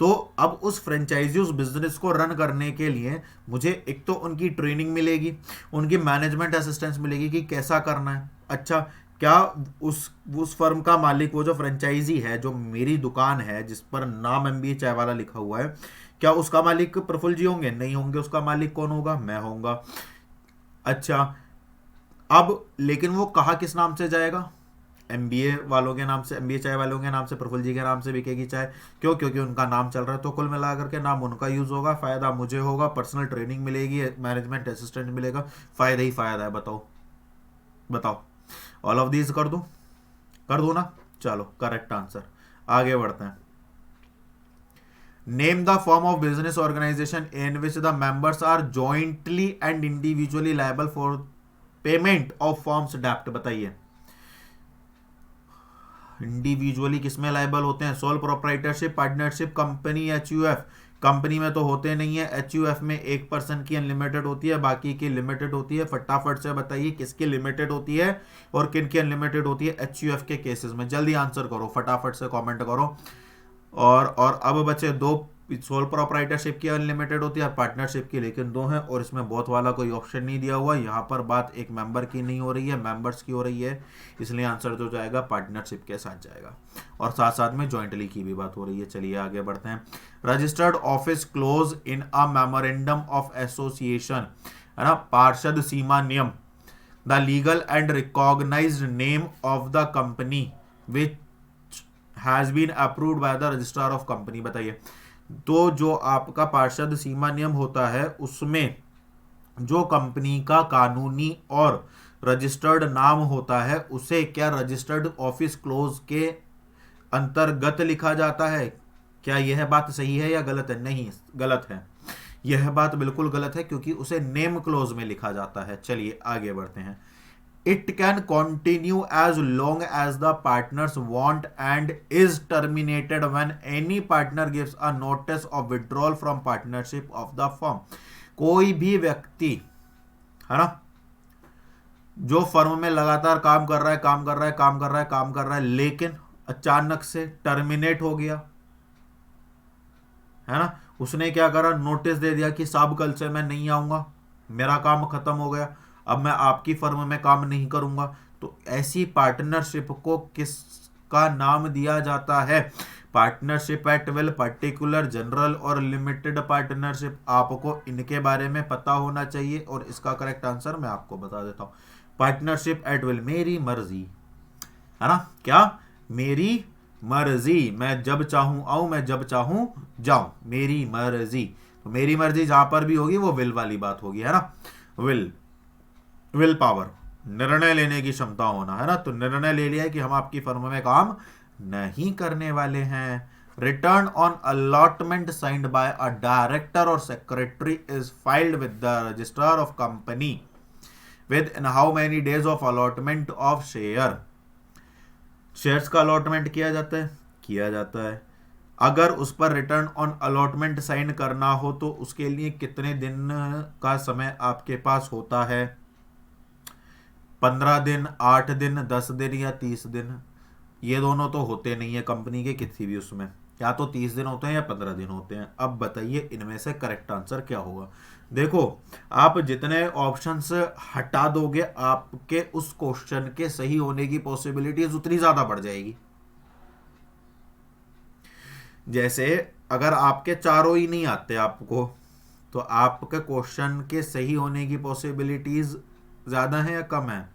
तो अब उस फ्रेंचाइजी, उस बिजनेस को रन करने के लिए मुझे एक तो उनकी ट्रेनिंग मिलेगी, उनकी मैनेजमेंट असिस्टेंस मिलेगी कि कैसा करना है। अच्छा, क्या उस फर्म का मालिक, वो जो फ्रेंचाइजी है, जो मेरी दुकान है जिस पर नाम MBA चाय वाला लिखा हुआ है, क्या उसका मालिक प्रफुल्ल जी होंगे? नहीं होंगे। उसका मालिक कौन होगा? मैं होऊंगा। अच्छा, अब लेकिन वो कहा किस नाम से जाएगा? MBA वालों के नाम से, MBA चाय वालों के नाम से, प्रफुल्ल जी के नाम से बिकेगी चाय। क्यों? क्योंकि उनका नाम चल रहा है। तो कुल मिलाकर के नाम उनका यूज होगा, फायदा मुझे होगा, पर्सनल ट्रेनिंग मिलेगी, मैनेजमेंट असिस्टेंट मिलेगा, फायदा ही फायदा है। बताओ ऑल ऑफ दीज कर दूं ना? चलो करेक्ट आंसर। आगे बढ़ते हैं। Name the form of business organisation in which the members are jointly and individually liable for payment of firm's डेप्ट, बताइए। इंडिविजुअली किसमें लायबल होते हैं? Sole proprietorship, partnership, company, HUF, company में तो होते नहीं है। एचयूएफ में एक पर्सन की अनलिमिटेड होती है, बाकी की लिमिटेड होती है। फटाफट से बताइए किसकी लिमिटेड होती है और किन की अनलिमिटेड होती है एचयूएफ के केसेस में। जल्दी आंसर करो, फटाफट से कमेंट करो। और अब बचे दो, सोल प्रोप्राइटरशिप की अनलिमिटेड होती है, पार्टनरशिप की लेकिन दो हैं, और इसमें बोथ वाला कोई ऑप्शन नहीं दिया हुआ। यहाँ पर बात एक मेंबर की नहीं हो रही है, मेंबर्स की हो रही है, इसलिए आंसर जो जाएगा पार्टनरशिप के साथ जाएगा, और साथ साथ में जॉइंटली की भी बात हो रही है। चलिए आगे बढ़ते हैं। Registered office clause in a memorandum of association, है ना, पार्षद सीमा नियम, the legal and recognised name of the company which has been approved by the registrar of company. बताइए, तो जो आपका पार्षद सीमा नियम होता है उसमें जो कंपनी का कानूनी और रजिस्टर्ड नाम होता है उसे क्या रजिस्टर्ड ऑफिस क्लोज के अंतर्गत लिखा जाता है? क्या यह बात सही है या गलत है? नहीं, गलत है, यह बात बिल्कुल गलत है, क्योंकि उसे नेम क्लोज में लिखा जाता है। चलिए आगे बढ़ते हैं। It can continue as long as the partners want and is terminated when any partner gives a notice of withdrawal from partnership of the firm। कोई भी व्यक्ति, है ना, जो फर्म में लगातार काम कर रहा है, काम कर रहा है, काम कर रहा है, काम कर रहा है, लेकिन अचानक से टर्मिनेट हो गया, है ना, उसने क्या करा, नोटिस दे दिया कि साहब कल से मैं नहीं आऊंगा, मेरा काम खत्म हो गया, अब मैं आपकी फर्म में काम नहीं करूंगा, तो ऐसी पार्टनरशिप को किसका नाम दिया जाता है? Partnership at will, particular, general और लिमिटेड पार्टनरशिप। आपको इनके बारे में पता होना चाहिए, और इसका करेक्ट आंसर मैं आपको बता देता हूं। पार्टनरशिप एट विल, मेरी मर्जी, है ना, क्या, मेरी मर्जी, मैं जब चाहूं आऊं, मैं जब चाहूं जाऊं, मेरी मर्जी। तो मेरी मर्जी जहां पर भी होगी वो विल वाली बात होगी, है ना, विल पावर, निर्णय लेने की क्षमता होना, है ना। तो निर्णय ले लिया है कि हम आपकी फर्म में काम नहीं करने वाले हैं। Return on allotment signed by a director और secretary is filed with the registrar of company within how many days of allotment of share. Shares का अलॉटमेंट किया जाता है। अगर उस पर रिटर्न ऑन अलॉटमेंट साइन करना हो तो उसके लिए कितने दिन का समय आपके पास होता है? 15 दिन, 8 दिन, 10 दिन या 30 दिन? ये दोनों तो होते नहीं है कंपनी के किसी भी उसमें, या तो 30 दिन होते हैं या 15 दिन होते हैं। अब बताइए इनमें से करेक्ट आंसर क्या होगा? देखो, आप जितने ऑप्शंस हटा दोगे आपके उस क्वेश्चन के सही होने की पॉसिबिलिटीज उतनी ज्यादा बढ़ जाएगी। जैसे अगर आपके चारों ही नहीं आते आपको, तो आपके क्वेश्चन के सही होने की पॉसिबिलिटीज ज्यादा है या कम है?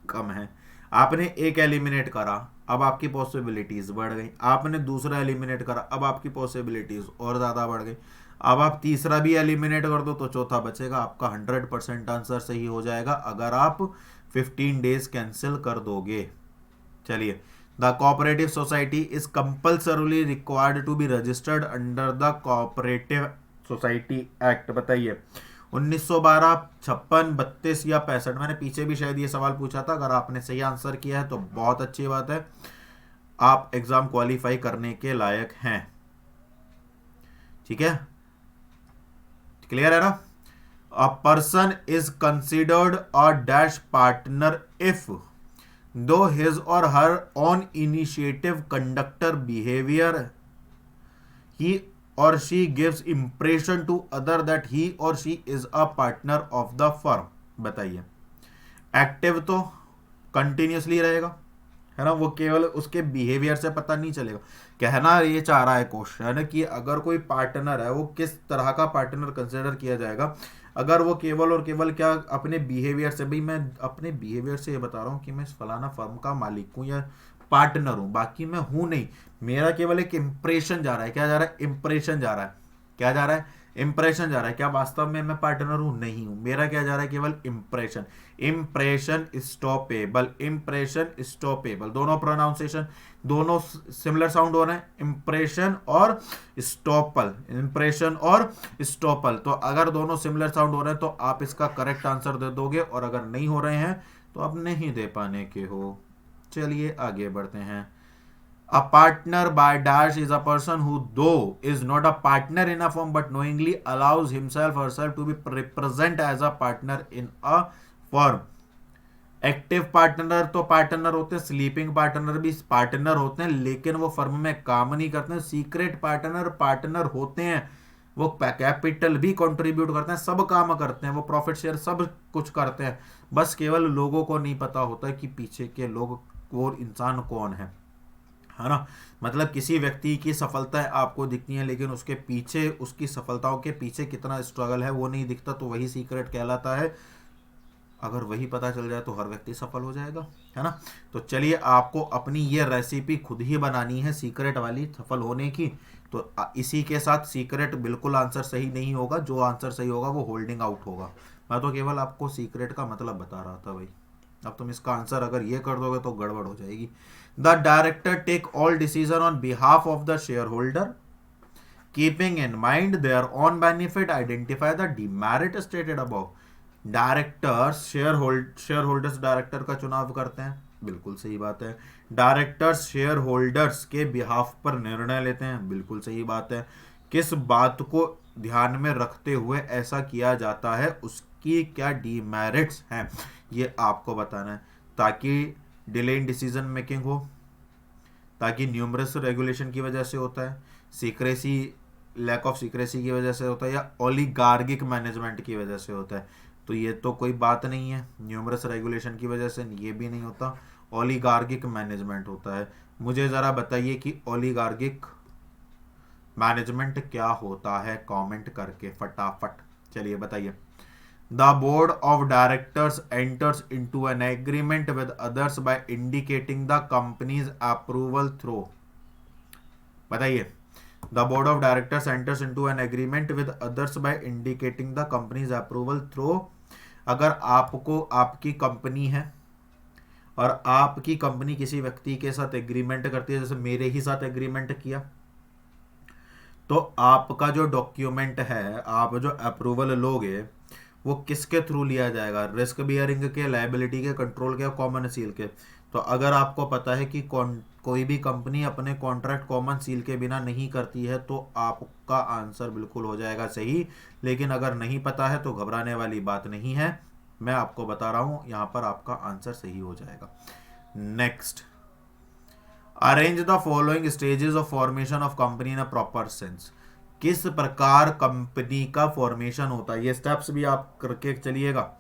कम है। आपने एक एलिमिनेट करा, अब आपकी पॉसिबिलिटीज बढ़ गई। आपने दूसरा एलिमिनेट करा, अब आपकी पॉसिबिलिटीज और ज्यादा बढ़ गई। अब आप तीसरा भी एलिमिनेट कर दो तो चौथा बचेगा। आपका 100% आंसर सही हो जाएगा अगर आप 15 डेज कैंसिल कर दोगे। चलिए, the cooperative society is compulsorily required to be registered under the cooperative society act. बताइए, 1912, 56, 32 या 65? मैंने पीछे भी शायद ये सवाल पूछा था। अगर आपने सही आंसर किया है तो बहुत अच्छी बात है, आप एग्जाम क्वालिफाई करने के लायक हैं। ठीक है, क्लियर है ना? A person is considered a dash partner if दो हिज और her on initiative conductor behaviour he or she gives impression to other that he or she is a partner of the firm। बताइए, एक्टिव तो कंटिन्यूसली रहेगा, है ना, वो केवल उसके बिहेवियर से पता नहीं चलेगा। कहना ये चाह रहा है क्वेश्चन कि अगर कोई पार्टनर है वो किस तरह का पार्टनर कंसिडर किया जाएगा? अगर वो केवल और केवल क्या अपने बिहेवियर से, भाई मैं अपने बिहेवियर से ये बता रहा हूँ कि मैं फलाना फर्म का मालिक हूँ या पार्टनर हूं, बाकी मैं हूं नहीं, मेरा केवल एक इंप्रेशन जा रहा है। क्या जा रहा है? इंप्रेशन जा रहा है। क्या जा रहा है? इंप्रेशन जा रहा है। क्या वास्तव में मैं पार्टनर हूं? नहीं हूं। मेरा क्या जा रहा है? केवल impression. Impression stoppable, impression stoppable, दोनों प्रोनाउंसिएशन, दोनों सिमिलर साउंड हो रहे हैं, इंप्रेशन और स्टॉपल, इंप्रेशन और स्टॉपल। तो अगर दोनों सिमिलर साउंड हो रहे हैं तो आप इसका करेक्ट आंसर दे दोगे, और अगर नहीं हो रहे हैं तो आप नहीं दे पाने के हो। चलिए आगे बढ़ते हैं। A partner by dash is a person who, though is not a partner in a firm, but knowingly allows himself or herself to be represent as a partner in a firm. Active partner तो पार्टनर होते हैं, स्लीपिंग पार्टनर भी पार्टनर होते हैं, लेकिन वो फर्म में काम नहीं करते हैं। सीक्रेट पार्टनर पार्टनर होते हैं, वो कैपिटल भी कंट्रीब्यूट करते हैं, सब काम करते हैं, वो प्रॉफिट शेयर सब कुछ करते हैं। बस केवल लोगों को नहीं पता होता कि पीछे के लोग, वो इंसान कौन है ना। मतलब किसी व्यक्ति की सफलताएं आपको दिखती हैं, लेकिन उसके पीछे, उसकी सफलताओं के पीछे कितना स्ट्रगल है वो नहीं दिखता, तो वही सीक्रेट कहलाता है। अगर वही पता चल जाए तो हर व्यक्ति सफल हो जाएगा, है ना। तो चलिए, आपको अपनी ये रेसिपी खुद ही बनानी है सीक्रेट वाली सफल होने की। तो इसी के साथ सीक्रेट बिल्कुल आंसर सही नहीं होगा, जो आंसर सही होगा वो होल्डिंग आउट होगा। मैं तो केवल आपको सीक्रेट का मतलब बता रहा था भाई। अब तुम इसका आंसर अगर ये कर दोगे तो गड़बड़ हो जाएगी। The director take all decision on behalf of the shareholder keeping in mind their own benefit, identify the demerit stated above. Directors shareholders director का चुनाव करते हैं, बिल्कुल सही बात है। डायरेक्टर्स शेयर होल्डर्स के बिहाफ पर निर्णय लेते हैं, बिल्कुल सही बात है। किस बात को ध्यान में रखते हुए ऐसा किया जाता है, उसकी क्या डीमेरिट्स हैं, ये आपको बताना है, ताकि डिले इन डिसीजन मेकिंग हो, ताकि न्यूमरस रेगुलेशन की वजह से होता है, सीक्रेसी, लैक ऑफ सीक्रेसी की वजह से होता है, या ओलिगार्गिक मैनेजमेंट की वजह से होता है। तो ये तो कोई बात नहीं है, न्यूमरस रेगुलेशन की वजह से ये भी नहीं होता, ओलिगार्गिक मैनेजमेंट होता है। मुझे ज़रा बताइए कि ओलिगार्गिक मैनेजमेंट क्या होता है, कमेंट करके फटाफट चलिए बताइए। The board of directors enters into an agreement with others by indicating the company's approval through. बताइए। The board of directors enters into an agreement with others by indicating the company's approval through। अगर आपको, आपकी कंपनी है और आपकी कंपनी किसी व्यक्ति के साथ एग्रीमेंट करती है, जैसे मेरे ही साथ एग्रीमेंट किया, तो आपका जो डॉक्यूमेंट है, आप जो अप्रूवल लोगे, वो किसके थ्रू लिया जाएगा, रिस्क बियरिंग के, लायबिलिटी के, कंट्रोल के, कॉमन सील के। तो अगर आपको पता है कि कोई भी कंपनी अपने कॉन्ट्रैक्ट कॉमन सील के बिना नहीं करती है, तो आपका आंसर बिल्कुल हो जाएगा सही। लेकिन अगर नहीं पता है तो घबराने वाली बात नहीं है, मैं आपको बता रहा हूं, यहां पर आपका आंसर सही हो जाएगा। Next, arrange the following stages of formation of company in a proper sense. किस प्रकार कंपनी का फॉर्मेशन होता है, ये स्टेप्स भी आप करके चलिएगा।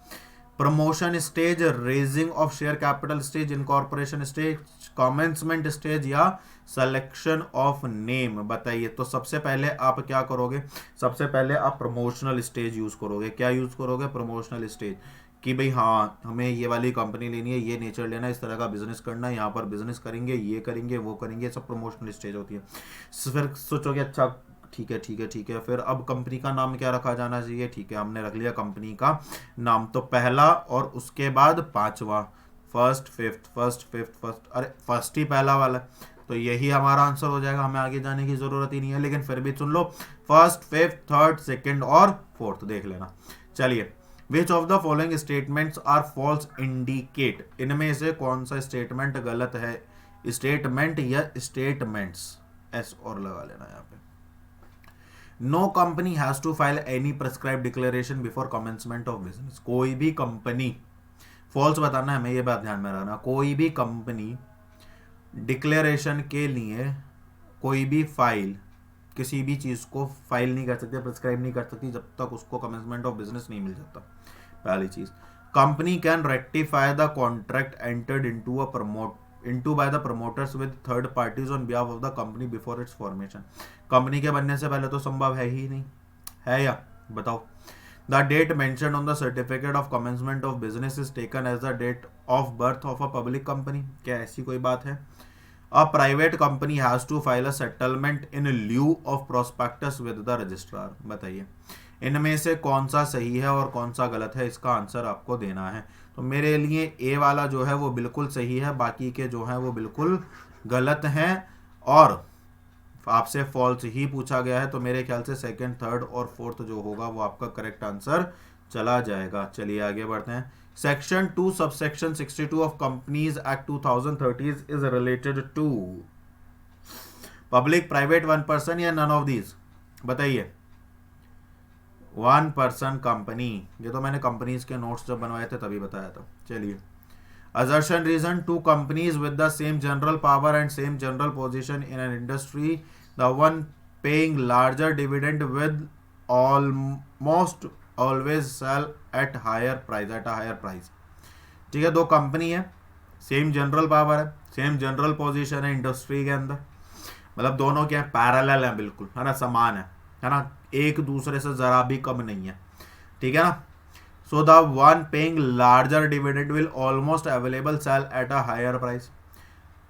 Promotion stage, raising of share capital stage, incorporation stage, commencement stage, या सिलेक्शन ऑफ नेम। बताइए। तो सबसे पहले आप क्या करोगे, सबसे पहले आप प्रमोशनल स्टेज यूज करोगे। क्या यूज करोगे, प्रमोशनल स्टेज, कि भाई हाँ, हमें ये वाली कंपनी लेनी है, ये नेचर लेना है, इस तरह का बिजनेस करना है, यहाँ पर बिजनेस करेंगे, ये करेंगे, वो करेंगे, सब प्रमोशनल स्टेज होती है। फिर सोचोगे अच्छा ठीक है ठीक है ठीक है, फिर अब कंपनी का नाम क्या रखा जाना चाहिए, ठीक है, हमने रख लिया कंपनी का नाम। तो पहला और उसके बाद पांचवा, first fifth, first fifth first, अरे फर्स्ट ही पहला वाला, तो यही हमारा आंसर हो जाएगा, हमें आगे जाने की जरूरत ही नहीं है। लेकिन फिर भी सुन लो, फर्स्ट, फिफ्थ, थर्ड, सेकंड और फोर्थ देख लेना। चलिए, which of the following statements are false indicate, इनमें से कौन सा स्टेटमेंट गलत है, स्टेटमेंट या स्टेटमेंट्स, एस और लगा लेना यहाँ पे। No company has to file any prescribe declaration before commencement of business. कोई भी कंपनी, फॉल्स बताना है हमें, ये बात ध्यान में रखना, कोई भी कंपनी डिक्लेरेशन के लिए कोई भी फाइल, किसी भी चीज को फाइल नहीं कर सकती, प्रेस्क्राइब नहीं कर सकती, जब तक उसको कमेंसमेंट ऑफ बिजनेस नहीं मिल जाता। पहली चीज, company can rectify the contract entered into by the promoters with third parties on behalf of the company before its formation। Company के बनने से पहले तो संभव है ही नहीं, है या बताओ। The date mentioned on the certificate of commencement of business is taken as the date of birth of a public company। क्या ऐसी कोई बात है। A private company has to file a settlement in lieu of prospectus with the registrar। बताइए, इनमें से कौन सा सही है और कौन सा गलत है, इसका आंसर आपको देना है। तो मेरे लिए ए वाला जो है वो बिल्कुल सही है, बाकी के जो है वो बिल्कुल गलत हैं, और आपसे फॉल्स ही पूछा गया है, तो मेरे ख्याल से सेकंड, थर्ड और फोर्थ जो होगा वो आपका करेक्ट आंसर चला जाएगा। चलिए आगे बढ़ते हैं। Section 2 subsection 62 of companies act 2013 is related to. Public, private, one person या नन ऑफ दीज? बताइए। One person company. ये तो मैंने कंपनीज के नोट्स जब बनवाए थे तभी बताया था। चलिए, assertion reason, two companies with the same general power and same general position in an industry, the one paying larger dividend will almost always sell at higher price। ठीक है, दो कंपनी है, सेम जनरल पावर है, सेम जनरल पोजीशन है इंडस्ट्री के अंदर, मतलब दोनों क्या है, पैरेलल है, बिल्कुल है ना, समान है ना, एक दूसरे से जरा भी कम नहीं है। ठीक है ना। So the one paying larger dividend will almost available sell at a higher price।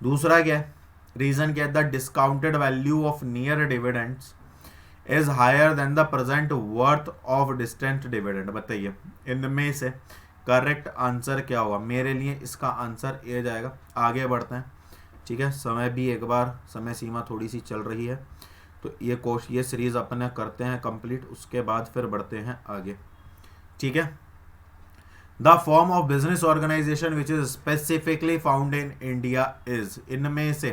दूसरा क्या है, रीजन क्या है, the discounted value of near dividends is higher than the present worth of distant dividend. बताइए इनमें से करेक्ट आंसर क्या होगा? मेरे लिए इसका आंसर ए जाएगा। आगे बढ़ते हैं। ठीक है, समय भी एक बार, समय सीमा थोड़ी सी चल रही है, तो ये सीरीज अपने करते हैं कंप्लीट, उसके बाद फिर बढ़ते हैं आगे। ठीक है। The form of business organisation which is specifically found in India is, इनमें से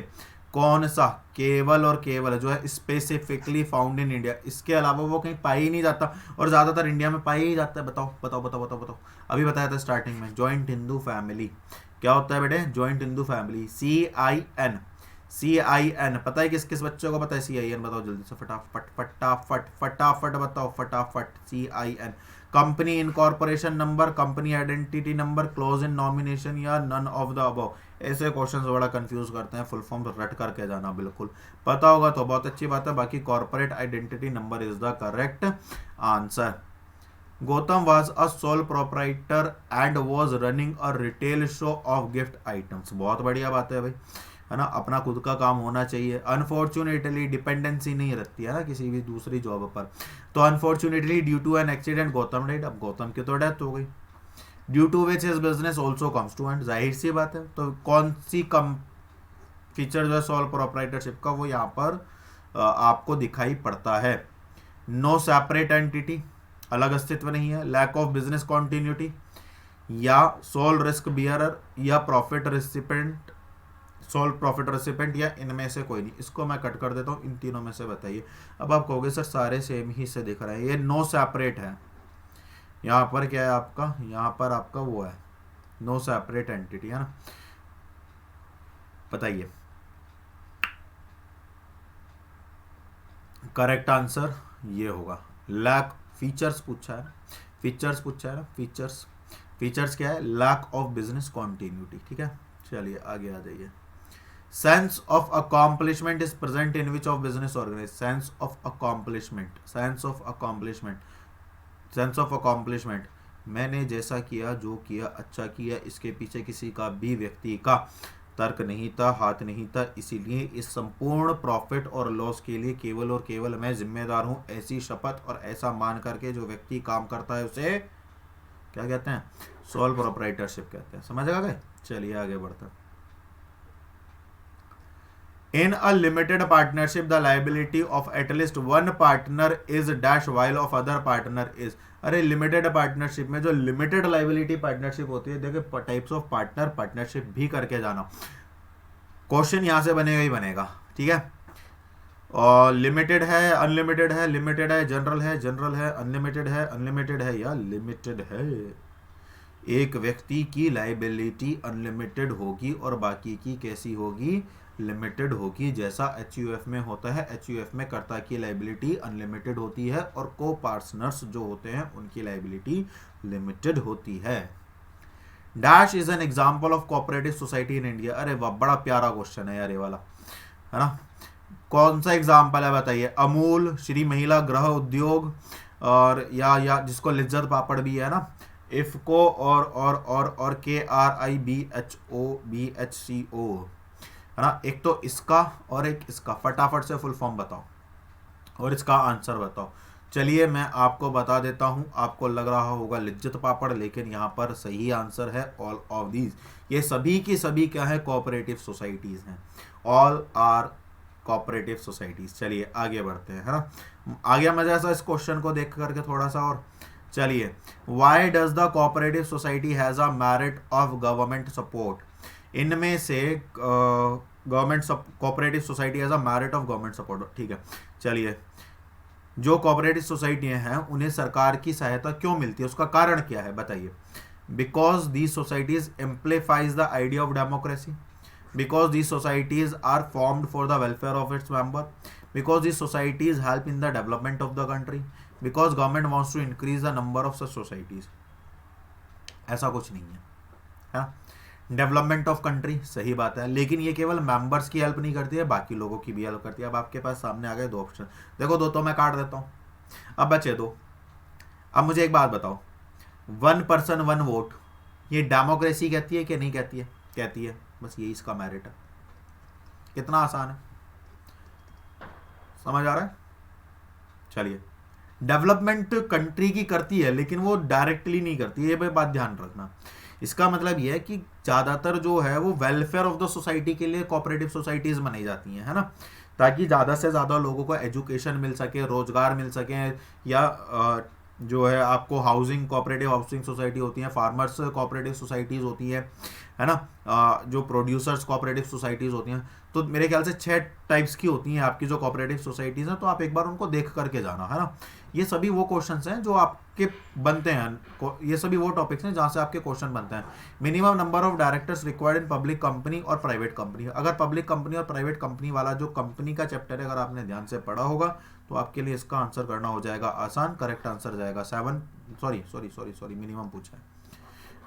कौन सा केवल और केवल जो है स्पेसिफिकली फाउंड इन इंडिया, इसके अलावा वो कहीं पाया ही नहीं जाता और ज्यादातर इंडिया में पाया ही जाता है? बताओ बताओ बताओ बताओ बताओ। अभी बताया था स्टार्टिंग में, जॉइंट हिंदू फैमिली। क्या होता है बेटे? Joint Hindu family, CIN। CIN पता है किस किस बच्चों को पता है? CIN बताओ जल्दी से, फटाफट फटाफट फटाफट बताओ, फटाफट। CIN company incorporation number, company identity number, close in nomination या नन ऑफ द अबव। ऐसे क्वेश्चंस बड़ा कंफ्यूज करते हैं, फुल फॉर्म रट करके जाना, बिल्कुल पता होगा तो बहुत अच्छी बात है, बाकी corporate identity number is the correct answer. Gautam was a sole proprietor and was running a retail show off gift items. बहुत बढ़िया बात है भाई, है ना, अपना खुद का काम होना चाहिए। अनफॉर्चुनेटली डिपेंडेंसी नहीं रहती है ना किसी भी दूसरी जॉब पर, तो unfortunately due to an accident Gautam dead, अब गौतम की तो डेथ हो गई। Due to which his business also comes to end, जाहिर सी बात है। तो कौन सी कम फीचर जो है सोल प्रोप्राइटरशिप का, वो यहाँ पर आपको दिखाई पड़ता है। नो सेपरेट एंटिटी, अलग अस्तित्व नहीं है। लैक ऑफ बिजनेस कॉन्टिन्यूटी, या सोल रिस्क बियरर, या profit recipient, sole profit recipient, या इनमें से कोई नहीं। इसको मैं कट कर देता हूँ, इन तीनों में से बताइए। अब आप कहोगे सर सारे सेम ही से दिख रहे हैं, ये नो सेपरेट है। यहाँ पर क्या है आपका, यहाँ पर आपका वो है नो सेपरेट एंटिटी, है ना। बताइए करेक्ट आंसर ये होगा। लैक, फीचर्स पूछा है, फीचर्स पूछा है ना, फीचर्स, फीचर्स क्या है? Lack of business continuity. ठीक है, चलिए आगे आ जाइए। Sense of accomplishment is present in which of business organise. Sense of accomplishment, sense of accomplishment, sense of accomplishment, मैंने जैसा किया, जो किया, अच्छा किया, इसके पीछे किसी का भी व्यक्ति का तर्क नहीं था, हाथ नहीं था, इसीलिए इस संपूर्ण प्रॉफिट और लॉस के लिए केवल और केवल मैं जिम्मेदार हूं, ऐसी शपथ और ऐसा मान करके जो व्यक्ति काम करता है उसे क्या कहते हैं? सोल प्रोप्राइटरशिप कहते हैं। समझ आ गए? चलिए आगे बढ़ते हैं। In a limited partnership, the liability of at least one partner is dash while of other partner is। अरे लिमिटेड पार्टनरशिप में जो लिमिटेड लाइबिलिटी पार्टनरशिप होती है, देखिए टाइप्स ऑफ पार्टनर, पार्टनरशिप भी करके जाना, क्वेश्चन यहां से बनेगा ही बनेगा। ठीक है, और लिमिटेड है, अनलिमिटेड है, लिमिटेड है, जनरल है, जनरल है, अनलिमिटेड है, अनलिमिटेड है, या लिमिटेड है। एक व्यक्ति की लाइबिलिटी अनलिमिटेड होगी और बाकी की कैसी होगी? लिमिटेड होगी। जैसा HUF में होता है, HUF में कर्ता की लाइबिलिटी अनलिमिटेड होती है और को पार्टनर्स जो होते हैं उनकी लाइबिलिटी लिमिटेड होती है। Dash is an example of cooperative society in India. अरे वाह, बड़ा प्यारा क्वेश्चन है यार ये वाला, है ना। कौन सा एग्जांपल है बताइए? अमूल, श्री महिला गृह उद्योग, और या जिसको लिज्जत पापड़ भी है ना, इफको, और KRIBHOBHCO, है ना। एक तो इसका और एक इसका, फटाफट से फुल फॉर्म बताओ और इसका आंसर बताओ। चलिए मैं आपको बता देता हूं, आपको लग रहा होगा लिज्जत पापड़, लेकिन यहां पर सही आंसर है ऑल ऑफ दीज। ये सभी की सभी क्या है? कोऑपरेटिव सोसाइटीज हैं, ऑल आर कोऑपरेटिव सोसाइटीज। चलिए आगे बढ़ते हैं, है ना। आ गया मजा सा इस क्वेश्चन को देख करके थोड़ा सा और। चलिए, why does the cooperative society has a merit of government support. इनमें से government cooperative society as a merit of government support, ठीक है। चलिए, जो कोऑपरेटिव सोसाइटियां हैं उन्हें सरकार की सहायता क्यों मिलती है, उसका कारण क्या है बताइए। Because these societies amplifies the idea of democracy, because these societies are formed for the welfare of its member, because these societies help in the development of the country, because government wants to increase the number of such societies. ऐसा कुछ नहीं है। डेवलपमेंट ऑफ कंट्री, सही बात है, लेकिन ये केवल मेंबर्स की हेल्प नहीं करती है, बाकी लोगों की भी हेल्प करती है। अब आपके पास सामने आ गए दो ऑप्शन, देखो दो तो मैं काट देता हूं, अब बचे दो। अब मुझे एक बात बताओ, 1 पर्सन 1 वोट, ये डेमोक्रेसी कहती है कि नहीं कहती है? कहती है, बस यही इसका मेरिट है। कितना आसान है, समझ आ रहा है? चलिए, डेवलपमेंट कंट्री की करती है लेकिन वो डायरेक्टली नहीं करती, ये बात ध्यान रखना। इसका मतलब यह है कि ज़्यादातर जो है वो वेलफेयर ऑफ द सोसाइटी के लिए कोऑपरेटिव सोसाइटीज़ बनाई जाती हैं, है ना, ताकि ज़्यादा से ज़्यादा लोगों को एजुकेशन मिल सके, रोजगार मिल सके, या जो है आपको हाउसिंग, कोऑपरेटिव हाउसिंग सोसाइटी होती है, फार्मर्स कोऑपरेटिव सोसाइटीज़ होती है ना, जो प्रोड्यूसर्स कोऑपरेटिव सोसाइटीज़ होती हैं। तो मेरे ख्याल से 6 टाइप्स की होती हैं आपकी जो कोऑपरेटिव सोसाइटीज़ हैं, तो आप एक बार उनको देख करके जाना, है ना। ये सभी वो क्वेश्चंस हैं जो आपके बनते हैं, ये सभी वो टॉपिक्स हैं जहाँ से आपके क्वेश्चन बनते हैं। Minimum number of directors required in public company और प्राइवेट कंपनी, अगर पब्लिक कंपनी और प्राइवेट कंपनी वाला जो कंपनी का चैप्टर है अगर आपने ध्यान से पढ़ा होगा तो आपके लिए इसका आंसर करना हो जाएगा आसान। करेक्ट आंसर जाएगा 7, सॉरी मिनिमम पूछा है,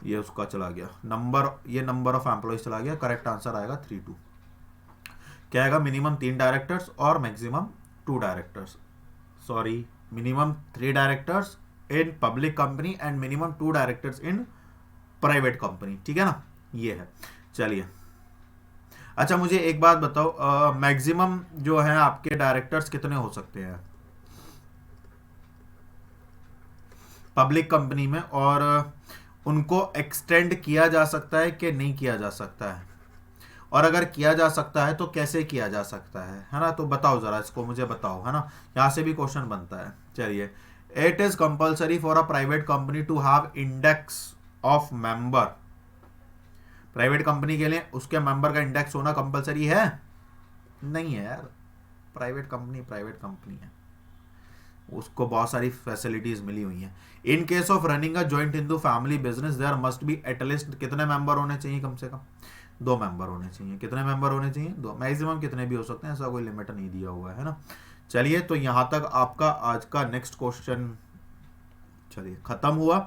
ये उसका चला गया नंबर, ये नंबर ऑफ एम्प्लॉइज चला गया। करेक्ट आंसर आएगा 32। क्या आएगा? मिनिमम 3 डायरेक्टर्स और maximum 2 directors, sorry minimum 3 directors in public company and minimum 2 directors in private company, ठीक है ना, ये है। चलिए, अच्छा मुझे एक बात बताओ, मैक्सिमम जो है आपके डायरेक्टर्स कितने हो सकते हैं पब्लिक कंपनी में, और उनको एक्सटेंड किया जा सकता है कि नहीं किया जा सकता है, और अगर किया जा सकता है तो कैसे किया जा सकता है ना, तो बताओ जरा इसको मुझे बताओ, है ना, यहां से भी क्वेश्चन बनता है। चलिए, it is compulsory for a private company to have index of member, private company के लिए उसके मेंबर का इंडेक्स होना कंपलसरी है? नहीं है यार, प्राइवेट कंपनी है, उसको बहुत सारी फैसिलिटीज मिली हुई हैं। In case of running a joint Hindu family business there must be at least कितने मेंबर होने चाहिए? कम से कम 2 मेंबर होने चाहिए। कितने मेंबर होने चाहिए? 2, मैक्सिमम कितने भी हो सकते हैं, ऐसा कोई लिमिट नहीं दिया हुआ है ना। चलिए, तो यहां तक आपका आज का नेक्स्ट क्वेश्चन चलिए खत्म हुआ।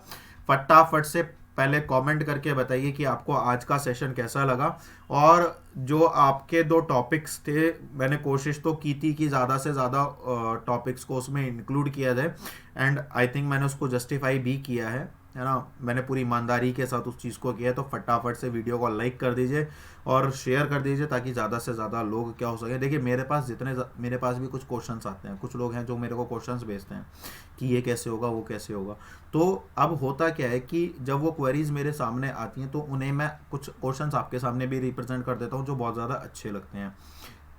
फटाफट से पहले कमेंट करके बताइए कि आपको आज का सेशन कैसा लगा, और जो आपके 2 टॉपिक्स थे मैंने कोशिश तो की थी कि ज़्यादा से ज़्यादा टॉपिक्स को उसमें इंक्लूड किया जाए, एंड आई थिंक मैंने उसको जस्टिफाई भी किया है ना, मैंने पूरी ईमानदारी के साथ उस चीज़ को किया है। तो फटाफट से वीडियो को लाइक कर दीजिए और शेयर कर दीजिए ताकि ज़्यादा से ज़्यादा लोग क्या हो सके। देखिए मेरे पास भी कुछ क्वेश्चंस आते हैं, कुछ लोग हैं जो मेरे को क्वेश्चंस भेजते हैं कि ये कैसे होगा, वो कैसे होगा। तो अब होता क्या है कि जब वो क्वेरीज मेरे सामने आती हैं तो उन्हें मैं कुछ क्वेश्चंस आपके सामने भी रिप्रेजेंट कर देता हूँ जो बहुत ज़्यादा अच्छे लगते हैं।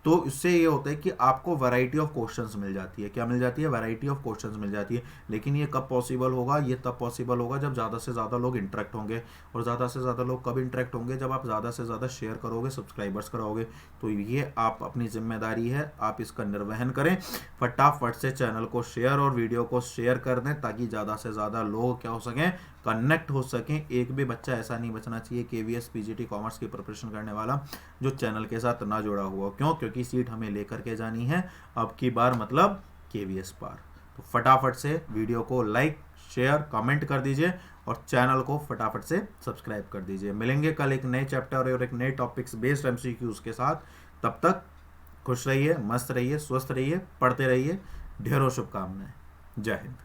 तो इससे ये होता है कि आपको वैरायटी ऑफ क्वेश्चंस मिल जाती है। क्या मिल जाती है? वैरायटी ऑफ क्वेश्चंस मिल जाती है। लेकिन ये कब पॉसिबल होगा? ये तब पॉसिबल होगा जब ज़्यादा से ज़्यादा लोग इंटरेक्ट होंगे, और ज़्यादा से ज़्यादा लोग कब इंटरेक्ट होंगे? जब आप ज़्यादा से ज़्यादा शेयर करोगे, सब्सक्राइबर्स कराओगे। तो ये आप अपनी जिम्मेदारी है, आप इसका निर्वहन करें। फटाफट से चैनल को शेयर और वीडियो को शेयर कर दें ताकि ज़्यादा से ज़्यादा लोग क्या हो सकें, कनेक्ट हो सकें। एक भी बच्चा ऐसा नहीं बचना चाहिए KVS PGT कॉमर्स की प्रिपरेशन करने वाला जो चैनल के साथ ना जुड़ा हुआ। क्यों? क्योंकि सीट हमें लेकर के जानी है अब की बार, मतलब KVS पार। तो फटाफट से वीडियो को लाइक, शेयर, कमेंट कर दीजिए और चैनल को फटाफट से सब्सक्राइब कर दीजिए। मिलेंगे कल एक नए चैप्टर और एक नए टॉपिक्स बेस्ड MCQs के साथ। तब तक खुश रहिए, मस्त रहिए, स्वस्थ रहिए, पढ़ते रहिए। ढेरों शुभकामनाएं। जय हिंद।